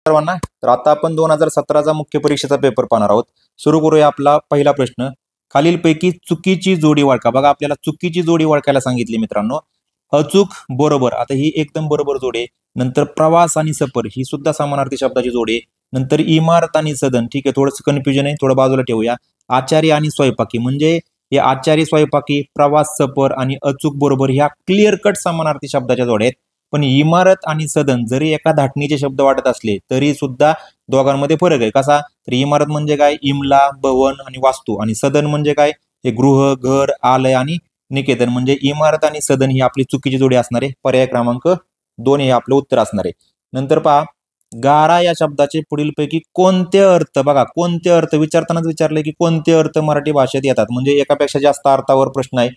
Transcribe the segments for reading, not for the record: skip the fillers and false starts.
सर्वांना, तर आता आपण 2017चा मुख्य परीक्षेचा पेपर पाहणार आहोत. सुरू करूया आपला पहिला प्रश्न. खालीलपैकी चुकीची जोडी ओळखा. बघा आपल्याला चुकीची जोडी ओळखायला सांगितली मित्रांनो. अचूक बरोबर, आता ही एकदम बरोबर जोडी आहे. नंतर प्रवास आणि सफर ही सुद्धा समानार्थी शब्दाची जोडी आहे. नंतर इमारत आणि सदन, ठीक आहे, थोडंसं कन्फ्युजन आहे, थोडं बाजूला ठेवूया. आचारी आणि स्वयंपाकी म्हणजे हे आचारी स्वयंपाकी, प्रवास सफर आणि अचूक बरोबर ह्या क्लिअर कट समानार्थी शब्दाच्या जोड्या आहेत. पण इमारत आणि सदन जरी एका धाटणीचे शब्द वाटत असले तरी सुद्धा दोघांमध्ये फरक आहे. कसा? तर इमारत म्हणजे काय? इमला, भवन आणि वास्तू. आणि सदन म्हणजे काय? हे गृह, घर, आलय आणि निकेतन. म्हणजे इमारत आणि सदन ही आपली चुकीची जोडी असणार आहे. पर्याय क्रमांक 2 हे आपलं उत्तर असणार आहे. नंतर पहा, गारा या शब्दाचे पुढीलपैकी कोणते अर्थ, बघा कोणते अर्थ विचारतानाच विचारले की कोणते अर्थ मराठी भाषेत येतात. म्हणजे एकापेक्षा जास्त अर्थावर प्रश्न आहे.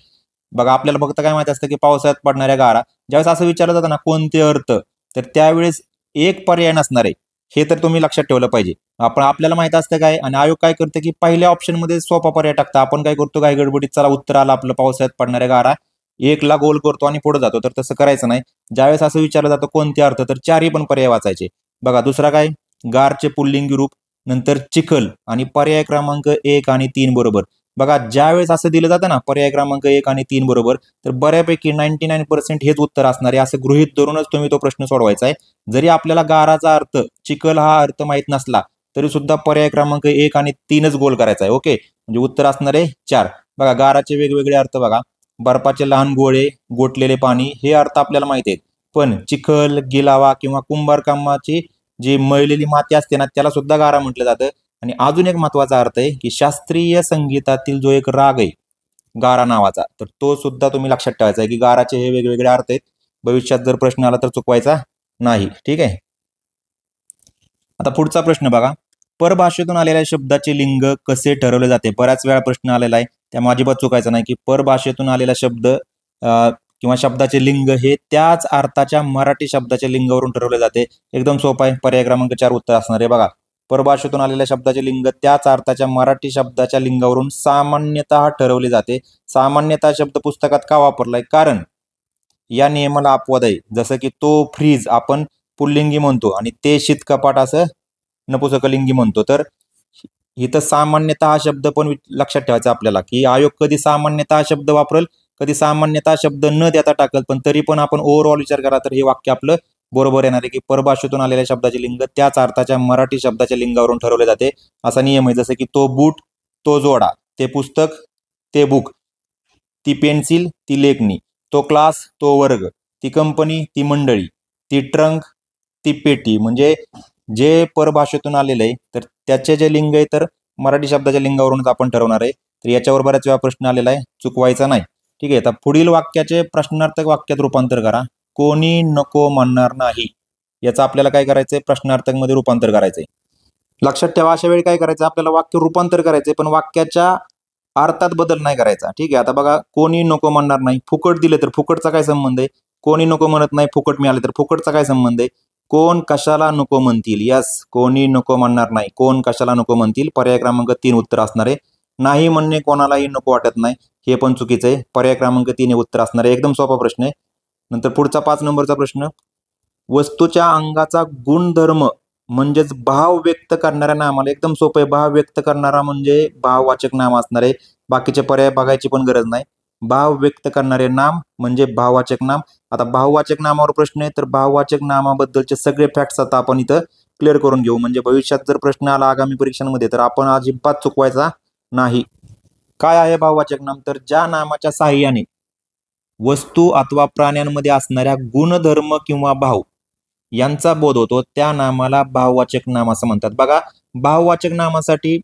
बघा आपल्याला फक्त काय माहिती असतं की पावसाळ्यात पडणाऱ्या गारा. ज्यावेळेस असं विचारलं जातं ना कोणते अर्थ, तर त्यावेळेस एक पर्याय नसणार आहे. हे तर तुम्ही लक्षात ठेवलं पाहिजे. आपल्याला माहित असतं काय, आणि आयोग काय करते की पहिल्या ऑप्शन मध्ये सोपा पर्याय टाकतं. आपण काय करतो, काय गडबडीत चला उत्तर आलं आपलं पावसाळ्यात पडणाऱ्या गारा, एकला गोल करतो आणि पुढे जातो. तर तसं करायचं नाही. ज्यावेळेस असं विचारलं जातं कोणते अर्थ, तर चारही पण पर्याय वाचायचे. बघा दुसरा काय, गारचे पुल्लिंगी रूप, नंतर चिखल आणि पर्याय क्रमांक 1 आणि 3 बरोबर. बघा ज्यावेळेस असं दिलं जातं ना पर्याय क्रमांक 1 आणि 3 बरोबर, तर बऱ्यापैकी 99% हेच उत्तर असणार आहे. असं गृहीत धरूनच तुम्ही तो प्रश्न सोडवायचा आहे. जरी आपल्याला गाराचा अर्थ, चिखल हा अर्थ माहित नसला तरी सुद्धा पर्याय क्रमांक 1 आणि 3च गोल करायचा आहे. ओके, म्हणजे उत्तर असणार आहे 4. बघा गाराचे वेगवेगळे अर्थ बघा. बर्फाचे लहान गोळे, गोठलेले पाणी हे अर्थ आपल्याला माहिती आहेत. पण चिखल, गिलावा किंवा कुंभारकामाची जी मळलेली माती असते ना त्याला सुद्धा गारा म्हटलं जातं. आणि अजून एक महत्वाचा अर्थ आहे की शास्त्रीय संगीतातील जो एक राग आहे गारा नावाचा, तर तो सुद्धा तुम्ही लक्षात ठेवायचा आहे की गाराचे हे वेगवेगळे अर्थ आहेत. भविष्यात जर प्रश्न आला तर चुकवायचा नाही. ठीक आहे. आता पुढचा प्रश्न बघा, परभाषेतून आलेल्या शब्दाचे लिंग कसे ठरवले जाते. बऱ्याच वेळा प्रश्न आलेला आहे, त्यामुळे अजिबात चुकायचं नाही की परभाषेतून आलेला शब्द किंवा शब्दाचे लिंग हे त्याच अर्थाच्या मराठी शब्दाच्या लिंगावरून ठरवले जाते. एकदम सोपं आहे. पर्याय क्रमांक 4 उत्तर असणार आहे. बघा परभाषेतून आलेल्या शब्दाचे लिंग त्याच अर्थाच्या मराठी शब्दाच्या लिंगावरून सामान्यतः ठरवले जाते. सामान्यतः शब्द पुस्तकात का वापरलाय? कारण या नियमाला अपवाद आहे. जसं की तो फ्रीज आपण पुल्लिंगी म्हणतो आणि ते शीतकपाट असं नपुसकलिंगी म्हणतो. तर इथं सामान्यतः हा शब्द पण लक्षात ठेवायचा आपल्याला की आयोग कधी सामान्यतः शब्द वापरेल, कधी सामान्यतः शब्द न देता टाकल. पण तरी पण आपण ओव्हरऑल विचार करा तर हे वाक्य आपलं बरोबर येणार आहे की परभाषेतून आलेल्या शब्दाचे लिंग त्याच अर्थाच्या मराठी शब्दाच्या लिंगावरून ठरवले जाते. असा नियम आहे. जसं की तो बूट, तो जोडा, ते पुस्तक, ते बुक, ती पेन्सिल, ती लेखणी, तो क्लास, तो वर्ग, ती कंपनी, ती मंडळी, ती ट्रंक, ती पेटी. म्हणजे जे परभाषेतून आलेलं आहे तर त्याचे जे लिंग आहे तर मराठी शब्दाच्या लिंगावरूनच आपण ठरवणार आहे. तर याच्यावर बऱ्याच वेळा प्रश्न आलेला आहे, चुकवायचा नाही. ठीक आहे. तर पुढील वाक्याचे प्रश्नार्थक वाक्यात रूपांतर करा. कोणी नको म्हणणार नाही, याचं आपल्याला काय करायचंय? प्रश्नार्थक मध्ये रूपांतर करायचंय. लक्षात ठेवा, अशा वेळी काय करायचं आपल्याला? वाक्य रूपांतर करायचंय पण वाक्याच्या अर्थात बदल नाही करायचा. ठीक आहे. आता बघा, कोणी नको म्हणणार नाही, फुकट दिले तर फुकटचा काय संबंध आहे? कोणी नको म्हणत नाही, फुकट मिळाले तर फुकटचा काय संबंध आहे? कोण कशाला नको म्हणतील? यस, कोणी नको म्हणणार नाही, कोण कशाला नको म्हणतील. पर्याय क्रमांक 3 उत्तर असणार आहे. नाही म्हणणे कोणालाही नको वाटत नाही, हे पण चुकीचं आहे. पर्याय क्रमांक 3 हे उत्तर असणार आहे. एकदम सोपा प्रश्न आहे. नंतर पुढचा 5 नंबरचा प्रश्न, वस्तूच्या अंगाचा गुणधर्म म्हणजेच भाव व्यक्त करणाऱ्या नामाला. एकदम सोपं आहे. भाव व्यक्त करणारा म्हणजे भाववाचक नाम असणार आहे. बाकीचे पर्याय बघायची पण गरज नाही. भाव व्यक्त करणारे नाम म्हणजे भाववाचक नाम. आता भाववाचक नामावर प्रश्न आहे तर भाववाचक नामाबद्दलचे सगळे फॅक्ट्स आता आपण इथं क्लिअर करून घेऊ. म्हणजे भविष्यात जर प्रश्न आला आगामी परीक्षांमध्ये तर आपण अजिबात चुकवायचा नाही. काय आहे भाववाचक नाम? तर ज्या नामाच्या साहाय्याने वस्तू अथवा प्राण्यांमध्ये असणाऱ्या गुणधर्म किंवा भाव यांचा बोध होतो त्या नामाला भाववाचक नाम असं म्हणतात. बघा भाववाचक नामासाठी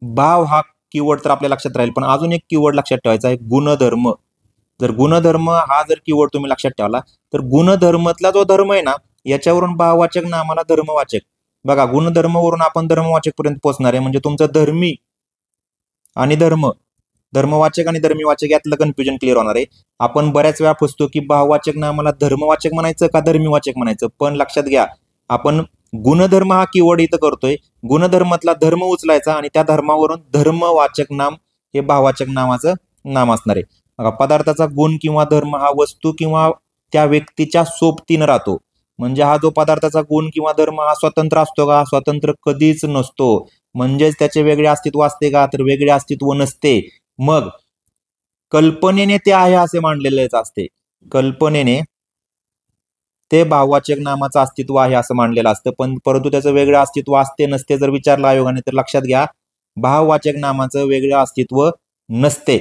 भाव हा कीवर्ड तर आपल्या लक्षात राहील, पण अजून एक कीवर्ड लक्षात ठेवायचा आहे, गुणधर्म. जर गुणधर्म हा जर कीवर्ड तुम्ही लक्षात ठेवला तर गुणधर्मातला जो धर्म आहे ना याच्यावरून भाववाचक नामाला धर्मवाचक. बघा गुणधर्मवरून आपण धर्मवाचक पर्यंत पोहोचणार आहे. म्हणजे तुमचं धर्मी आणि धर्मवाचक आणि धर्मीवाचक यातलं कन्फ्युजन क्लिअर होणार आहे. आपण बऱ्याच वेळा फसतो की भाववाचक नामाला धर्मवाचक म्हणायचं का धर्मीवाचक म्हणायचं. पण लक्षात घ्या, आपण गुणधर्म हा कीवर्ड इथं करतोय, गुणधर्मातला धर्म उचलायचा आणि त्या धर्मावरून धर्मवाचक नाम हे भाववाचक नामाचं नाम असणार आहे. बघा पदार्थाचा गुण किंवा धर्म हा वस्तू किंवा त्या व्यक्तीच्या सोबतीनं राहतो. म्हणजे हा जो पदार्थाचा गुण किंवा धर्म हा स्वतंत्र असतो का? स्वतंत्र कधीच नसतो. म्हणजेच त्याचे वेगळे अस्तित्व असते का? तर वेगळे अस्तित्व नसते. मग कल्पनेने ते आहे असे मानलेलेच असते. कल्पनेने ते भाववाचक नामाचं अस्तित्व आहे असं मानलेलं असतं, पण परंतु त्याचं वेगळं अस्तित्व असते नसते जर विचारलं आयोगाने तर लक्षात घ्या, भाववाचक नामाचं वेगळं अस्तित्व नसते.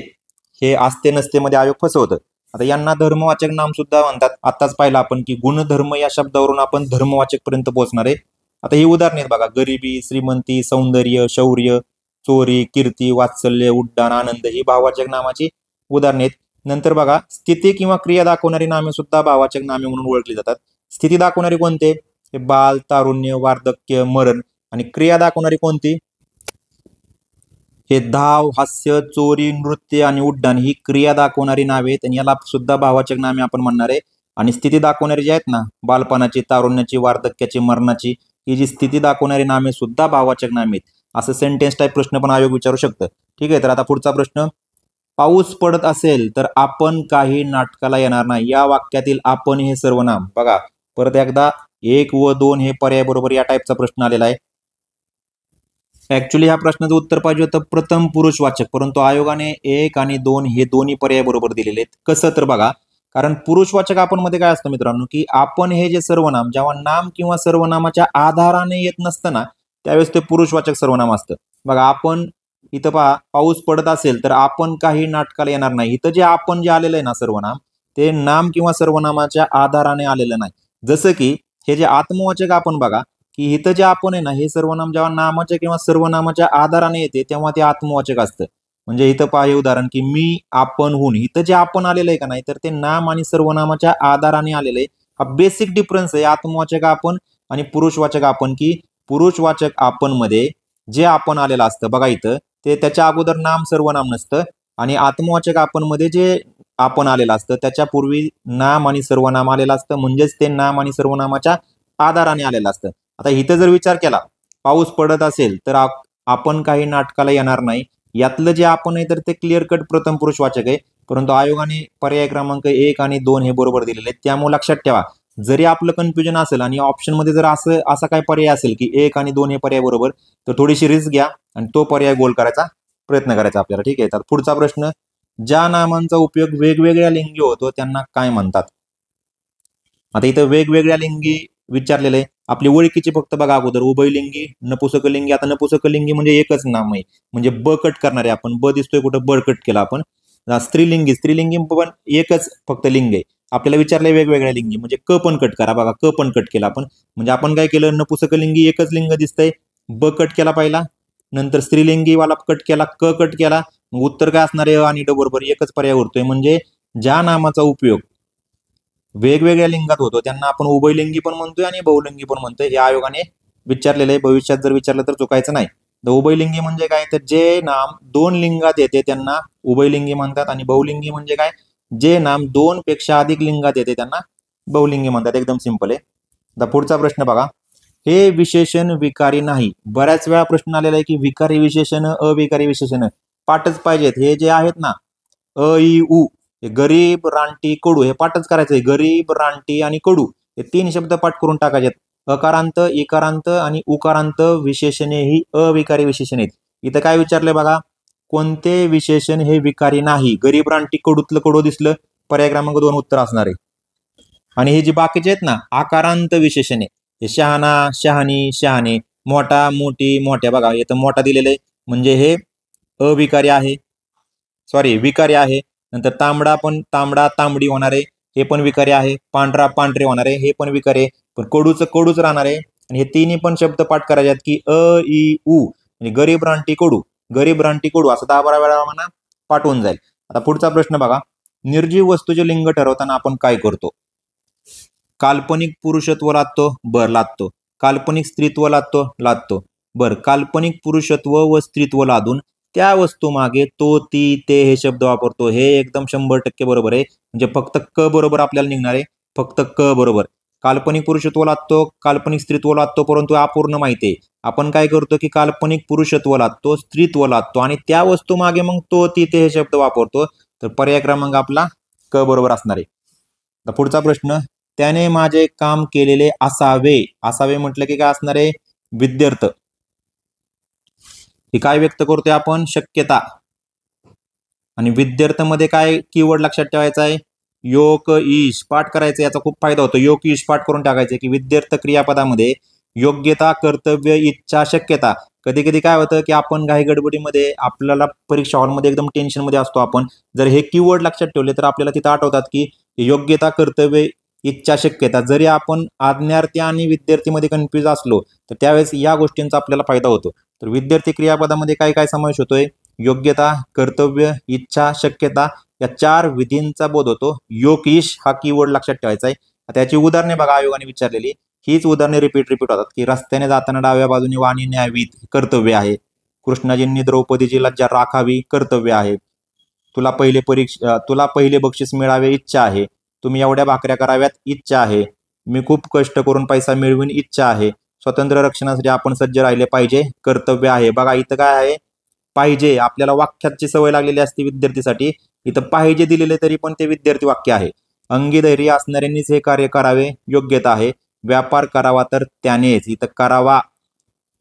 हे असते नसते मध्ये आयोग फसवतं. आता यांना धर्मवाचक नाम सुद्धा म्हणतात. आताच पाहिलं आपण की गुणधर्म या शब्दावरून आपण धर्मवाचक पर्यंत पोहोचणार आहे. आता ही उदाहरणे आहेत बघा, गरिबी, श्रीमंती, सौंदर्य, शौर्य, चोरी, कीर्ती, वात्सल्य, उड्डाण, आनंद ही भाववाचक नामाची उदाहरणे आहेत. नंतर बघा, स्थिती किंवा क्रिया दाखवणारी नामे सुद्धा भाववाचक नामे म्हणून ओळखली जातात. स्थिती दाखवणारी कोणते? हे बाल, तारुण्य, वार्धक्य, मरण. आणि क्रिया दाखवणारी कोणती? हे धाव, हास्य, चोरी, नृत्य आणि उड्डाण ही क्रिया दाखवणारी नावे आहेत आणि याला सुद्धा भाववाचक नामे आपण म्हणणार आहे. आणि स्थिती दाखवणारी जी आहेत ना, बालपणाची, तारुण्याची, वार्धक्याची, मरणाची, ही जी स्थिती दाखवणारी नामे सुद्धा भाववाचक नामे आहेत. असं सेंटेन्स टाईप प्रश्न पण आयोग विचारू शकतं. ठीक आहे, तर आता पुढचा प्रश्न, पाऊस पडत असेल तर आपण काही नाटकाला येणार नाही. या वाक्यातील आपण हे सर्वनाम बघा, परत एकदा 1 व 2 हे पर्याय बरोबर या टाईपचा प्रश्न आलेला आहे. ऍक्च्युली ह्या प्रश्नाचं उत्तर पाहिजे होतं प्रथम पुरुषवाचक, परंतु आयोगाने 1 आणि 2 हे दोन्ही पर्याय बरोबर दिलेले आहेत. कसं तर बघा, कारण पुरुषवाचक आपण मध्ये काय असतं मित्रांनो, की आपण हे जे सर्वनाम जेव्हा नाम किंवा सर्वनामाच्या आधाराने येत नसतं ना, त्यावेळेस ते पुरुषवाचक सर्वनाम असतं. बघा, आपण इथं पहा, पाऊस पडत असेल तर आपण काही नाटकाला येणार नाही. इथं जे आपण जे आलेलं आहे ना सर्वनाम, ते नाम किंवा सर्वनामाच्या आधाराने आलेलं नाही. जसं की हे जे आत्मवाचक आपण बघा, की इथं जे आपण आहे ना, हे सर्वनाम जेव्हा नामाच्या किंवा सर्वनामाच्या आधाराने येते तेव्हा ते आत्मवाचक असतं. म्हणजे इथं पहा हे उदाहरण, की मी, आपण, हून. इथं जे आपण आलेलं आहे का नाही, तर ते नाम आणि सर्वनामाच्या आधाराने आलेलं आहे. हा बेसिक डिफरन्स आहे आत्मवाचक आपण आणि पुरुषवाचक आपण, की पुरुषवाचक आपण मध्ये जे आपण आलेलं असतं बघा इथं, ते त्याच्या अगोदर नाम सर्वनाम नसतं आणि आत्मवाचक आपण मध्ये जे आपण आलेलं असतं त्याच्या पूर्वी नाम आणि सर्वनाम आलेलं असतं, म्हणजेच ते नाम आणि सर्वनामाच्या आधाराने आलेलं असतं. आता इथं जर विचार केला, पाऊस पडत असेल तर आपण काही नाटकाला येणार नाही, यातलं जे आपण आहे तर ते क्लिअर कट प्रथम पुरुषवाचक आहे, परंतु आयोगाने पर्याय क्रमांक 1 आणि 2 हे बरोबर दिलेले आहेत. त्यामुळे लक्षात ठेवा, जरी आपलं कन्फ्युजन असेल आणि ऑप्शन मध्ये जर असा काय पर्याय असेल की 1 आणि 2 हे पर्याय बरोबर, तर थोडीशी रिस्क घ्या आणि तो पर्याय गोल करायचा प्रयत्न करायचा आपल्याला. ठीक आहे, तर पुढचा प्रश्न, ज्या नामांचा उपयोग वेगवेगळ्या लिंगी होतो त्यांना काय म्हणतात? आता इथं वेगवेगळ्या लिंगी विचारलेलं आहे. आपली ओळखीची फक्त बघा अगोदर, उभयलिंगी, नपुसकलिंगी. आता नपुसकलिंगी म्हणजे एकच नाम आहे, म्हणजे ब कट करणारे आपण, ब दिसतोय कुठं, ब कट केला आपण. स्त्रीलिंगी, स्त्रीलिंगी पण एकच फक्त लिंग आहे. आपल्याला विचारलंय वेगवेगळ्या लिंगी, म्हणजे क पण कट करा बघा, क पण कट केला आपण. म्हणजे आपण काय केलं, नपुसकलिंगी एकच लिंग दिसतंय, ब कट केला पहिला, नंतर स्त्रीलिंगी वाला कट केला, क कट केला. मग उत्तर काय असणार आहे? आणि ड बरोबर एकच पर्याय उरतोय. म्हणजे ज्या नामाचा उपयोग वेगवेगळ्या लिंगात होतो त्यांना आपण उभयलिंगी पण म्हणतोय आणि बहुलिंगी पण म्हणतोय. हे आयोगाने विचारलेलं आहे, भविष्यात जर विचारलं तर चुकायचं नाही. तर उभयलिंगी म्हणजे काय, तर जे नाम 2 लिंगात येते त्यांना उभयलिंगी म्हणतात, आणि बहुलिंगी म्हणजे काय, जे नाम 2 पेक्षा अधिक लिंगात येते त्यांना बहुलिंगी म्हणतात. एकदम सिंपल आहे. आता पुढचा प्रश्न बघा, हे विशेषण विकारी नाही. बऱ्याच वेळा प्रश्न आलेला आहे की विकारी विशेषण, अविकारी विशेषण पाठच पाहिजेत. हे जे आहेत ना, अ, इ, उ, हे गरीब, रानटी, कडू हे पाठच करायचंय. गरीब, रानटी आणि कडू हे 3 शब्द पाठ करून टाकायचे. अकारांत, इकारांत आणि उकारांत विशेषणे ही अविकारी विशेषणे आहेत. इथं काय विचारलंय बघा, कोणते विशेषण हे विकारी नाही? गरीब, रानटी, कडूतलं कडू दिसलं, पर्याय क्रमांक 2 उत्तर असणार आहे. आणि हे जे बाकीचे आहेत ना, आकारांत विशेषणे, हे शहाणा, शहाणी, शहाणे, मोठा, मोठी, मोठ्या, बघा इथं मोठा दिलेलं आहे म्हणजे हे अविकारी आहे, सॉरी विकारी आहे. नंतर तांबडा पण तांबडा, तांबडी होणार आहे, हे पण विकारी आहे. पांढरा, पांढरे होणार आहे, हे पण विकारी आहे. पण कडूच कडूच राहणार आहे. आणि हे तिन्ही पण शब्द पाठ करायचे आहेत, की अ, इ, उ, म्हणजे गरीब, रानटी, कडू, गरीब, रानटी, कडू असं 10-12 वेळा म्हणा, पाठवून जाईल. आता पुढचा प्रश्न बघा, निर्जीव वस्तूचे लिंग ठरवताना आपण काय करतो? काल्पनिक पुरुषत्व लादतो, बर लादतो. काल्पनिक स्त्रीत्व लादतो, लादतो. बर, काल्पनिक पुरुषत्व व स्त्रीत्व लादून त्या वस्तू मागे तो, ती, ते हे शब्द वापरतो. हे एकदम 100% बरोबर आहे. म्हणजे फक्त क बरोबर आपल्याला निघणार आहे, फक्त क बरोबर. काल्पनिक पुरुषत्व लादतो, काल्पनिक स्त्रीत्व लादतो, परंतु अपूर्ण माहिती आहे. आपण काय करतो, की काल्पनिक पुरुषत्व लादतो, स्त्रीत्व लादतो आणि त्या वस्तू मागे मग तो, ती, ते हे शब्द वापरतो. तर पर्याय क्रमांक आपला क बरोबर असणार आहे. पुढचा प्रश्न, त्याने माझे काम केलेले असावे. असावे म्हटलं की काय असणार आहे? विद्यार्थ. हे काय व्यक्त करतोय आपण? शक्यता. आणि विद्यार्थ्यामध्ये काय कीवर्ड लक्षात ठेवायचा आहे? योक ईश. पाठ करायचं, याचा खूप फायदा होतो. योक ईश पाठ करून टाकायचे की विद्यार्थ क्रियापदामध्ये योग्यता, कर्तव्य, इच्छा, शक्यता. कधी कधी काय होतं की आपण घाई गडबडीमध्ये आपल्याला परीक्षा हॉलमध्ये एकदम टेन्शन मध्ये असतो आपण. जर हे कीवर्ड लक्षात ठेवले तर आपल्याला तिथं आठवतात की योग्यता, कर्तव्य, इच्छा, शक्यता. जरी आपण आज्ञार्थी आणि विद्यार्थीमध्ये कन्फ्युज असलो तर त्यावेळेस या गोष्टींचा आपल्याला फायदा होतो. तर विद्यार्थी क्रियापदामध्ये काय काय समावेश होतोय? योग्यता, कर्तव्य, इच्छा, शक्यता या 4 विधींचा बोध होतो. योगईश हा कीवर्ड लक्षात ठेवायचा आहे. त्याची उदाहरणे बघा आयोगाने विचारलेली. हीच उदाहरणे रिपीट होतात की रस्त्याने जाताना डाव्या बाजूने वाणी न्यावीत, कर्तव्य आहे. कृष्णाजींनी द्रौपदीची लज्जा राखावी, कर्तव्य आहे. तुला पहिले बक्षीस मिळावे, इच्छा आहे. तुम्ही एवढ्या भाकऱ्या कराव्यात, इच्छा आहे. मी खूप कष्ट करून पैसा मिळवीन, इच्छा आहे. स्वतंत्र रक्षणासाठी आपण सज्ज राहिले पाहिजे, कर्तव्य आहे. बघा इथं काय आहे? पाहिजे. आपल्याला वाक्याची सवय लागलेली असते विद्यार्थीसाठी. इथं पाहिजे दिलेले तरी पण ते विद्यार्थी वाक्य आहे. अंगी धैर्य असणाऱ्यांनीच हे कार्य करावे, योग्यता आहे. व्यापार करावा तर त्यानेच, इथं करावा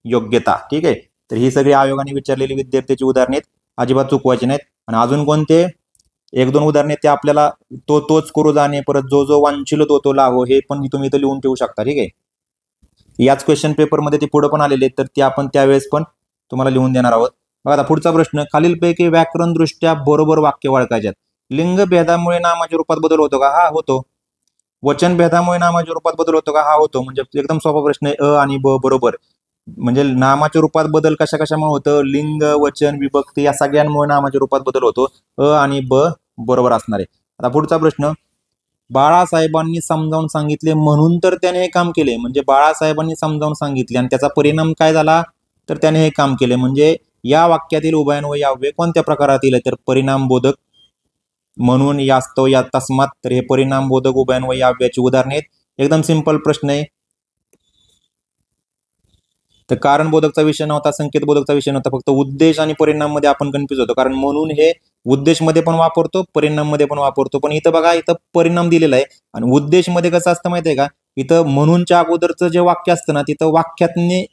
योग्यता. ठीक आहे. तर ही सगळी आयोगाने विचारलेली विद्यार्थ्याची उदाहरणे अजिबात चुकवायची नाहीत. आणि अजून कोणते 1-2 उदाहरणे ते आपल्याला तोच करू जाणे, परत जो वांछिलो तो लाहो, हे पण तुम्ही इथं लिहून ठेवू शकता. ठीक आहे. याच क्वेश्चन पेपरमध्ये ते पुढे पण आलेले, तर ते आपण त्यावेळेस पण तुम्हाला लिहून देणार आहोत. बघा आता पुढचा प्रश्न. खालीलपैकी व्याकरण दृष्ट्या बरोबर वाक्य ओळखायच्यात. लिंग भेदामुळे नामाच्या रूपात बदल होतो का? हा होतो. वचन भेदामुळे नामाच्या रूपात बदल होतो का? हा होतो. म्हणजे एकदम सोपा प्रश्न आहे. अ आणि ब बरोबर. म्हणजे नामाच्या रूपात बदल कशामुळे होतं? लिंग, वचन, विभक्ती या सगळ्यांमुळे नामाच्या रूपात बदल होतो. अ आणि ब बरोबर असणार आहे. आता पुढचा प्रश्न. बाळासाहेबांनी समजावून सांगितले म्हणून तर त्याने हे काम केले. म्हणजे बाळासाहेबांनी समजावून सांगितले आणि त्याचा परिणाम काय झाला? तर त्याने हे काम केले. म्हणजे या वाक्यातील उभयान्वयी अव्यय कोणत्या प्रकारातील आहे? तर परिणाम बोधक. म्हणून, यास्तव, या तस्मात. तर हे परिणाम बोधक उभयान्वयी अव्ययाची उदाहरणे आहेत. एकदम सिंपल प्रश्न आहे. तर कारण बोधकचा विषय नव्हता, संकेत बोधकचा विषय नव्हता. फक्त उद्देश आणि परिणाम मध्ये आपण कन्फ्युज होतो. कारण म्हणून हे उद्देश मध्ये पण वापरतो, परिणाम मध्ये पण वापरतो. पण इथं बघा, इथं परिणाम दिलेला आहे आणि उद्देश मध्ये कसं असतं माहितीये का? इथं म्हणूनच्या अगोदरचं जे वाक्य असतं ना, तिथं वाक्यातने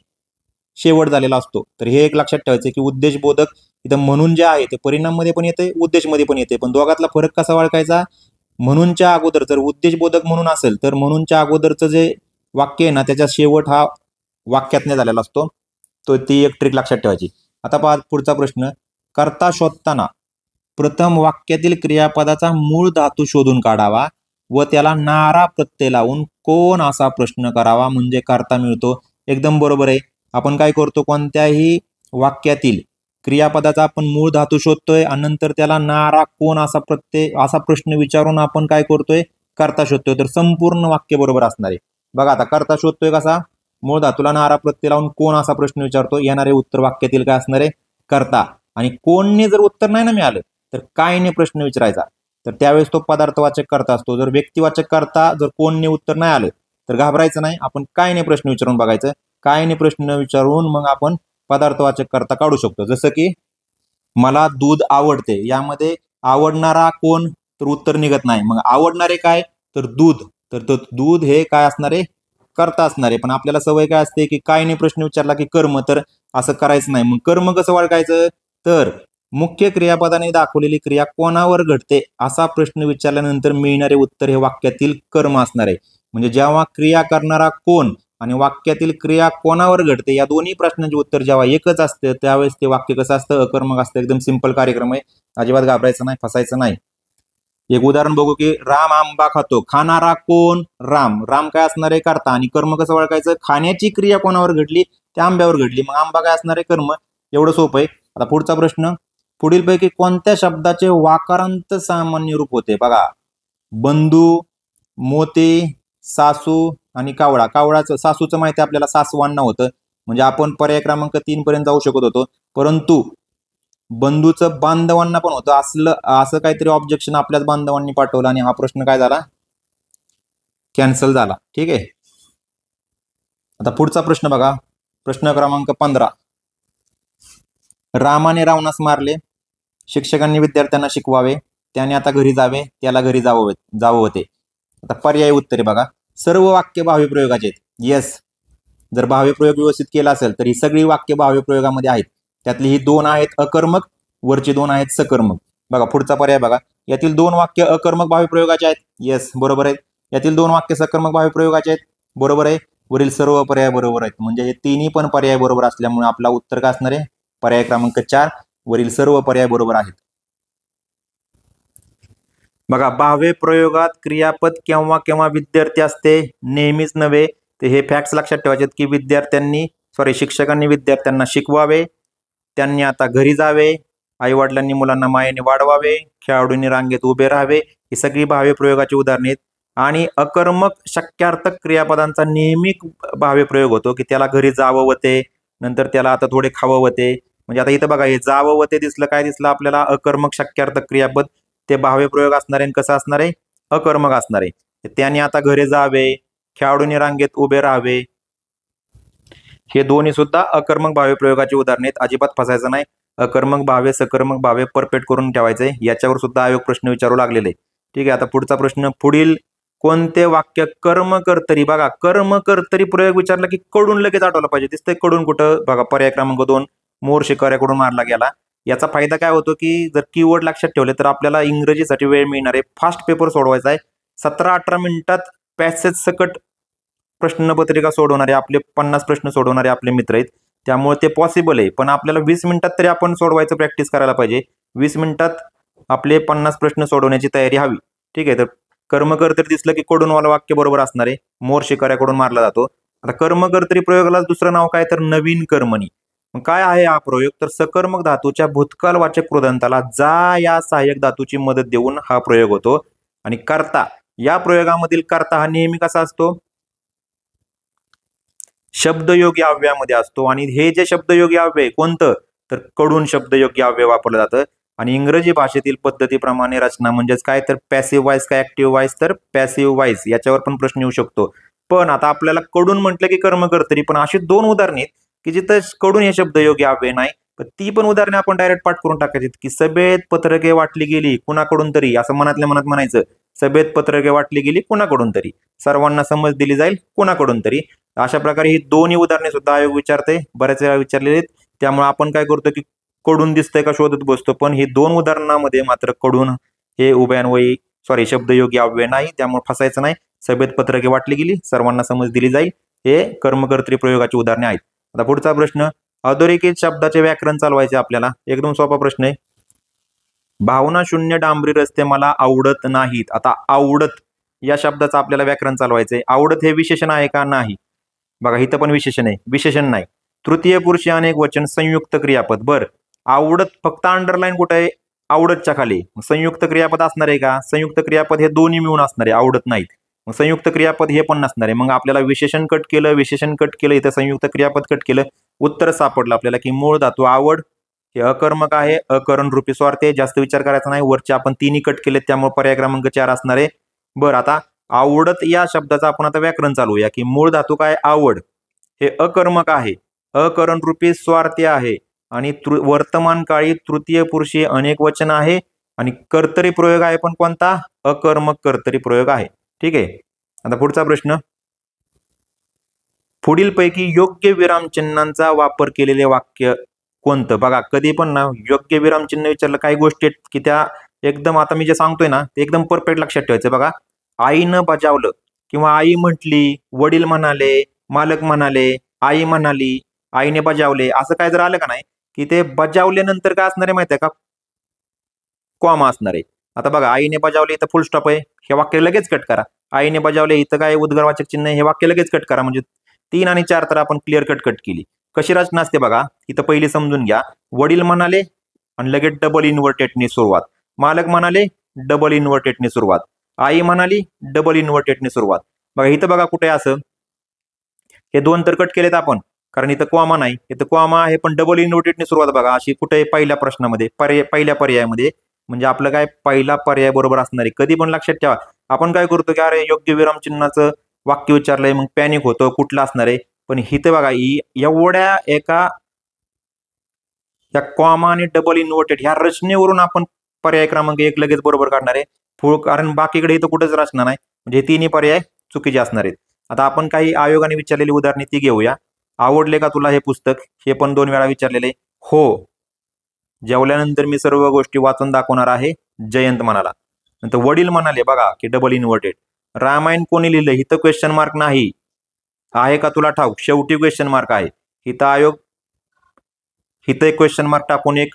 शेवट झालेला असतो. तर हे एक लक्षात ठेवायचं की उद्देश बोधक इथं म्हणून जे आहे ते परिणाम मध्ये पण येते, उद्देश मध्ये पण येते. पण दोघातला फरक कसा ओळखायचा? म्हणूनच्या अगोदर जर उद्देश बोधक म्हणून असेल तर म्हणूनच्या अगोदरचं जे वाक्य आहे ना, त्याचा शेवट हा वाक्यातने झालेला असतो. तो ती एक ट्रिक लक्षात ठेवायची. आता पहा पुढचा प्रश्न. कर्ता शोधताना प्रथम वाक्यातील क्रियापदाचा मूळ धातू शोधून काढावा व त्याला नारा प्रत्यय लावून कोण असा प्रश्न करावा म्हणजे कर्ता मिळतो. एकदम बरोबर आहे. आपण काय करतो? कोणत्याही वाक्यातील क्रियापदाचा आपण मूळ धातू शोधतोय आणि नंतर त्याला नारा कोण असा प्रश्न विचारून आपण काय करतोय? कर्ता शोधतोय. तर संपूर्ण वाक्य बरोबर असणार आहे. बघा आता कर्ता शोधतोय कसा? मूळ धातूला नारा प्रत्यय लावून कोण असा प्रश्न विचारतो. येणारे उत्तर वाक्यातील काय असणार आहे? कर्ता. आणि कोणने जर उत्तर नाही ना मिळालं तर कायने प्रश्न विचारायचा. तर त्यावेळेस तो पदार्थवाचक कर्ता असतो. जर व्यक्तिवाचक कर्ता जर कोणने उत्तर नाही आलं तर घाबरायचं नाही. आपण कायने प्रश्न विचारून बघायचं. कायने प्रश्न विचारून मग आपण पदार्थवाचक कर्ता काढू शकतो. जसं की मला दूध आवडते, यामध्ये आवडणारा कोण? तर उत्तर निघत नाही. मग आवडणारे काय? तर दूध. तर दूध हे काय असणार आहे? कर्ता असणार आहे. पण आपल्याला सवय काय असते की कायने प्रश्न विचारला की कर्म, तर असं करायचं नाही. मग कर्म कसं ओळखायचं? तर मुख्य क्रियापदाने दाखवलेली क्रिया कोणावर घडते असा प्रश्न विचारल्यानंतर मिळणारे उत्तर हे वाक्यातील कर्म असणार आहे. म्हणजे जेव्हा क्रिया करणारा कोण आणि वाक्यातील क्रिया कोणावर घडते या दोन्ही प्रश्नांचे उत्तर जेव्हा एकच असतं त्यावेळेस ते वाक्य कसं असतं? अकर्मक असतं. एकदम सिंपल कार्यक्रम आहे. अजिबात घाबरायचं नाही, फसायचं नाही. एक उदाहरण बघू की राम आंबा खातो. खाणारा कोण? राम. राम काय असणार आहे? कर्ता. आणि कर्म कसं ओळखायचं? खाण्याची क्रिया कोणावर घडली? त्या आंब्यावर घडली. मग आंबा काय असणार आहे? कर्म. एवढं सोपं आहे. आता पुढचा प्रश्न. पुढीलपैकी कोणत्या शब्दाचे वाकारांत सामान्य रूप होते? बघा, बंधू, मोती, सासू आणि कावळा. कावळाचं, सासूचं माहिती आपल्याला सासवांना होतं. म्हणजे आपण पर्याय क्रमांक 3 पर्यंत जाऊ शकत होतो. परंतु बंधूचं बांधवांना पण होतं. असं काहीतरी ऑब्जेक्शन आपल्याच बांधवांनी पाठवलं आणि हा प्रश्न काय झाला? कॅन्सल झाला. ठीक आहे. आता पुढचा प्रश्न बघा. प्रश्न क्रमांक 15. रामाने रावणास मारले. शिक्षकांनी विद्यार्थ्यांना शिकवावे. त्याने आता घरी जावे. त्याला घरी जावं होते. आता पर्यायी उत्तरे बघा. सर्व वाक्य भाव्य प्रयोगाचे आहेत. येस, जर भाव्य प्रयोग व्यवस्थित केला असेल तर ही सगळी वाक्य भाव्य प्रयोगामध्ये आहेत. त्यातली ही 2 आहेत अकर्मक, वरची 2 आहेत सकर्मक. बघा पुढचा पर्याय बघा, यातील 2 वाक्य अकर्मक भाव्य प्रयोगाचे आहेत. येस, बरोबर आहेत. यातील 2 वाक्य सकर्मक भाव्य प्रयोगाचे आहेत. बरोबर आहे. वरील सर्व पर्याय बरोबर आहेत. म्हणजे हे तिन्ही पण पर्याय बरोबर असल्यामुळे आपला उत्तर काय असणार आहे? पर्याय क्रमांक 4, वरील सर्व पर्याय बरोबर आहेत. बघा, भाव्य प्रयोगात क्रियापद केव्हा केव्हा विद्यार्थी असते, नेहमीच नव्हे. ते हे फॅक्ट्स लक्षात ठेवायचे की शिक्षकांनी विद्यार्थ्यांना शिकवावे, त्यांनी आता घरी जावे, आई वडिलांनी मुलांना मायेने वाढवावे, खेळाडूंनी रांगेत उभे राहावे, ही सगळी भाव्य प्रयोगाची उदाहरणे आहेत. आणि अकर्मक शक्यार्थक क्रियापदांचा नेहमी भाव्य प्रयोग होतो की त्याला घरी जावं होते, नंतर त्याला आता थोडे खावं होते. म्हणजे आता इथं बघा, हे जावं होते दिसलं, काय दिसलं आपल्याला? अकर्मक शक्यार्थक क्रियापद. ते भाव्य प्रयोग असणार आहे. कसं असणार आहे? अकर्मक असणार आहे. त्याने आता घरी जावे, खेळाडूंनी रांगेत उभे राहावे, हे दोन्ही सुद्धा अकर्मक भाव्य प्रयोगाची उदाहरणे आहेत. अजिबात फसायचं नाही. अकर्मक भाव्य, सकर्मक भाव्य परफेक्ट करून ठेवायचंय. याच्यावर सुद्धा आयोग प्रश्न विचारू लागलेले. ठीक आहे, आता पुढचा प्रश्न, पुढील कोणते वाक्य कर्मकर्तरी, बघा कर्मकर्तरी प्रयोग विचारला की कडून लगेच आठवलं पाहिजे. दिसतंय कडून कुठं? बघा पर्याय क्रमांक 2, मोर शिकाऱ्याकडून मारला गेला. याचा फायदा काय होतो की जर कीवर्ड लक्षात ठेवले तर आपल्याला इंग्रजीसाठी वेळ मिळणार आहे. फास्ट पेपर सोडवायचा आहे. 17-18 मिनिटात पॅसेज सकट प्रश्नपत्रिका सोडवणारे आपले 50 प्रश्न सोडवणारे आपले मित्र आहेत. त्यामुळे ते पॉसिबल आहे. पण आपल्याला 20 मिनिटात तरी आपण सोडवायचं प्रॅक्टिस करायला पाहिजे. 20 मिनिटात आपले 50 प्रश्न सोडवण्याची तयारी हवी. ठीक आहे, तर कर्मकर्तरी दिसलं की कडूनवाला वाक्य बरोबर असणार आहे. मोर शिकाऱ्याकडून मारला जातो. आता कर्मकर्तरी प्रयोगाला दुसरं नाव काय? तर नवीन कर्मणी. मग काय आहे हा प्रयोग? तर सकर्मक धातूच्या भूतकालवाचक कृदंताला जा या सहाय्यक धातूची मदत देऊन हा प्रयोग होतो. आणि कर्ता, या प्रयोगामधील कर्ता हा नेहमी कसा असतो? शब्दयोगी अव्ययामध्ये असतो. आणि हे जे शब्दयोगी अव्यय कोणतं? तर कडून शब्दयोगी अव्यय वापरलं जातं. आणि इंग्रजी भाषेतील पद्धतीप्रमाणे रचना म्हणजेच काय? तर पॅसिव्ह व्हॉइस का ऍक्टिव्ह व्हॉइस? तर पॅसिव्ह व्हॉइस. याच्यावर पण प्रश्न येऊ शकतो. पण आता आपल्याला कडून म्हटलं की कर्मकर्तरी, पण अशी 2 उदाहरणे आहेत की जिथं कडून हे शब्दयोगी अव्यय नाही. पण ती पण उदाहरणे आपण डायरेक्ट पाठ करून टाकायची की सभेत पत्रके वाटली गेली कुणाकडून तरी, असं मनातल्या मनात म्हणायचं. सभेत पत्रके वाटली गेली कुणाकडून तरी, सर्वांना समज दिली जाईल कुणाकडून तरी. अशा प्रकारे ही दोन्ही उदाहरणे सुद्धा आयोग विचारते, बऱ्याच वेळा विचारलेली आहेत. त्यामुळे आपण काय करतो की कडून दिसतंय का शोधत बसतो. पण ही 2 उदाहरणामध्ये मात्र कडून हे उभयान्वयी शब्दयोगी अव्यय नाही. त्यामुळे फसायचं नाही. सभेत पत्रके वाटली गेली, सर्वांना समज दिली जाईल, हे कर्मकर्तरी प्रयोगाची उदाहरणे आहेत. आता पुढचा प्रश्न, अधोरेखित शब्दाचे व्याकरण चालवायचे आपल्याला. एकदम सोपा प्रश्न आहे. भावना शून्य डांबरी रस्ते मला आवडत नाहीत. आता आवडत या शब्दाचं आपल्याला व्याकरण चालवायचंय. आवडत हे विशेषण आहे का? नाही. बघा इथं पण विशेषण आहे, विशेषण नाही. तृतीय पुरुषी अनेक वचन संयुक्त क्रियापद. बर, आवडत फक्त अंडरलाईन कुठे आहे? आवडतच्या खाली. संयुक्त क्रियापद असणार आहे का? संयुक्त क्रियापद हे दोन्ही मिळून असणार आहे, आवडत नाहीत. मग संयुक्त क्रियापद हे पण नसणार आहे. मग आपल्याला विशेषण कट केलं, विशेषण कट केलं, इथं संयुक्त क्रियापद कट केलं. उत्तर सापडलं आपल्याला की मूळ धातू आवड हे अकर्मक आहे, अकरण रूपी स्वार्थ आहे. जास्त विचार करायचा नाही. वरचे आपण 3 कट केले, त्यामुळे पर्याय क्रमांक 4 असणार आहे. बरं, आता आवडत या शब्दाचं आपण आता व्याकरण चालवूया की मूळ धातू काय? आवड हे अकर्मक आहे, अकरण रूपी स्वार्थी आहे, आणि वर्तमान काळी तृतीय पुरुषी अनेक वचन आहे, आणि कर्तरी प्रयोग आहे पण कोणता? अकर्मक कर्तरी प्रयोग आहे. ठीक आहे, आता पुढचा प्रश्न, पुढीलपैकी योग्य विरामचिन्हांचा वापर केलेले वाक्य कोणतं? बघा कधी पण ना योग्य विरामचिन्ह विचारलं, काही गोष्टी आहेत की त्या एकदम, आता मी जे सांगतोय ना ते एकदम परफेक्ट लक्षात ठेवायचं. बघा, आईनं बजावलं किंवा आई म्हटली, वडील म्हणाले, मालक म्हणाले, आई म्हणाली, आईने बजावले, असं काय जर आलं का नाही की ते बजावल्यानंतर काय असणार आहे माहिती आहे का? कॉमा असणार आहे. आता बघा, आईने बजावले इथं फुल स्टॉप आहे, हे वाक्य लगेच कट करा. आईने बजावले इथं काय उद्गारवाचक चिन्ह आहे, हे वाक्य लगेच कट करा. म्हणजे 3 आणि 4 तर आपण क्लिअर कट केली. कशी रचना असते बघा, इथं पहिली समजून घ्या. वडील म्हणाले आणि लगेच डबल इन्व्हर्टेडने सुरुवात, मालक म्हणाले डबल इन्व्हर्टेडने सुरुवात, आई म्हणाली डबल इन्व्हर्टेडने सुरुवात. बघा इथं बघा कुठे असं, हे 2 तर कट केलेत आपण कारण इथं कॉमा नाही, इथं कॉमा आहे पण डबल इन्व्हर्टेडने सुरुवात. बघा अशी कुठे पहिल्या प्रश्नामध्ये, पहिल्या पर्यायामध्ये, म्हणजे आपलं काय पहिला पर्याय बरोबर असणार आहे. कधी पण लक्षात ठेवा, आपण काय करतो की अरे योग्य विरामचिन्हाचं वाक्य विचारलंय, मग पॅनिक होतं कुठलं असणार आहे. पण इथं बघा एवढ्या एका या कॉमा आणि डबल इन्व्हर्टेड ह्या रचनेवरून आपण पर्याय क्रमांक 1 लगेच बरोबर काढणार आहे. कारण बाकीकडे इथं कुठेच रचना नाही, म्हणजे 3 पर्याय चुकीची असणार आहेत. आता आपण काही आयोगाने विचारलेली उदाहरणे ती घेऊया. आवडले का तुला हे पुस्तक? हे पण 2 वेळा विचारलेले. हो. जेवल्यानंतर मी सर्व गोष्टी वाचून दाखवणार आहे, जयंत म्हणाला. नंतर वडील म्हणाले, बघा की डबल इन्व्हर्टेड. रामायण कोणी लिहिलं? इथं क्वेश्चन मार्क नाही. आहे का तुला ठाऊक? शेवटी क्वेश्चन मार्क आहे. इथं एक क्वेश्चन मार्क टाकून एक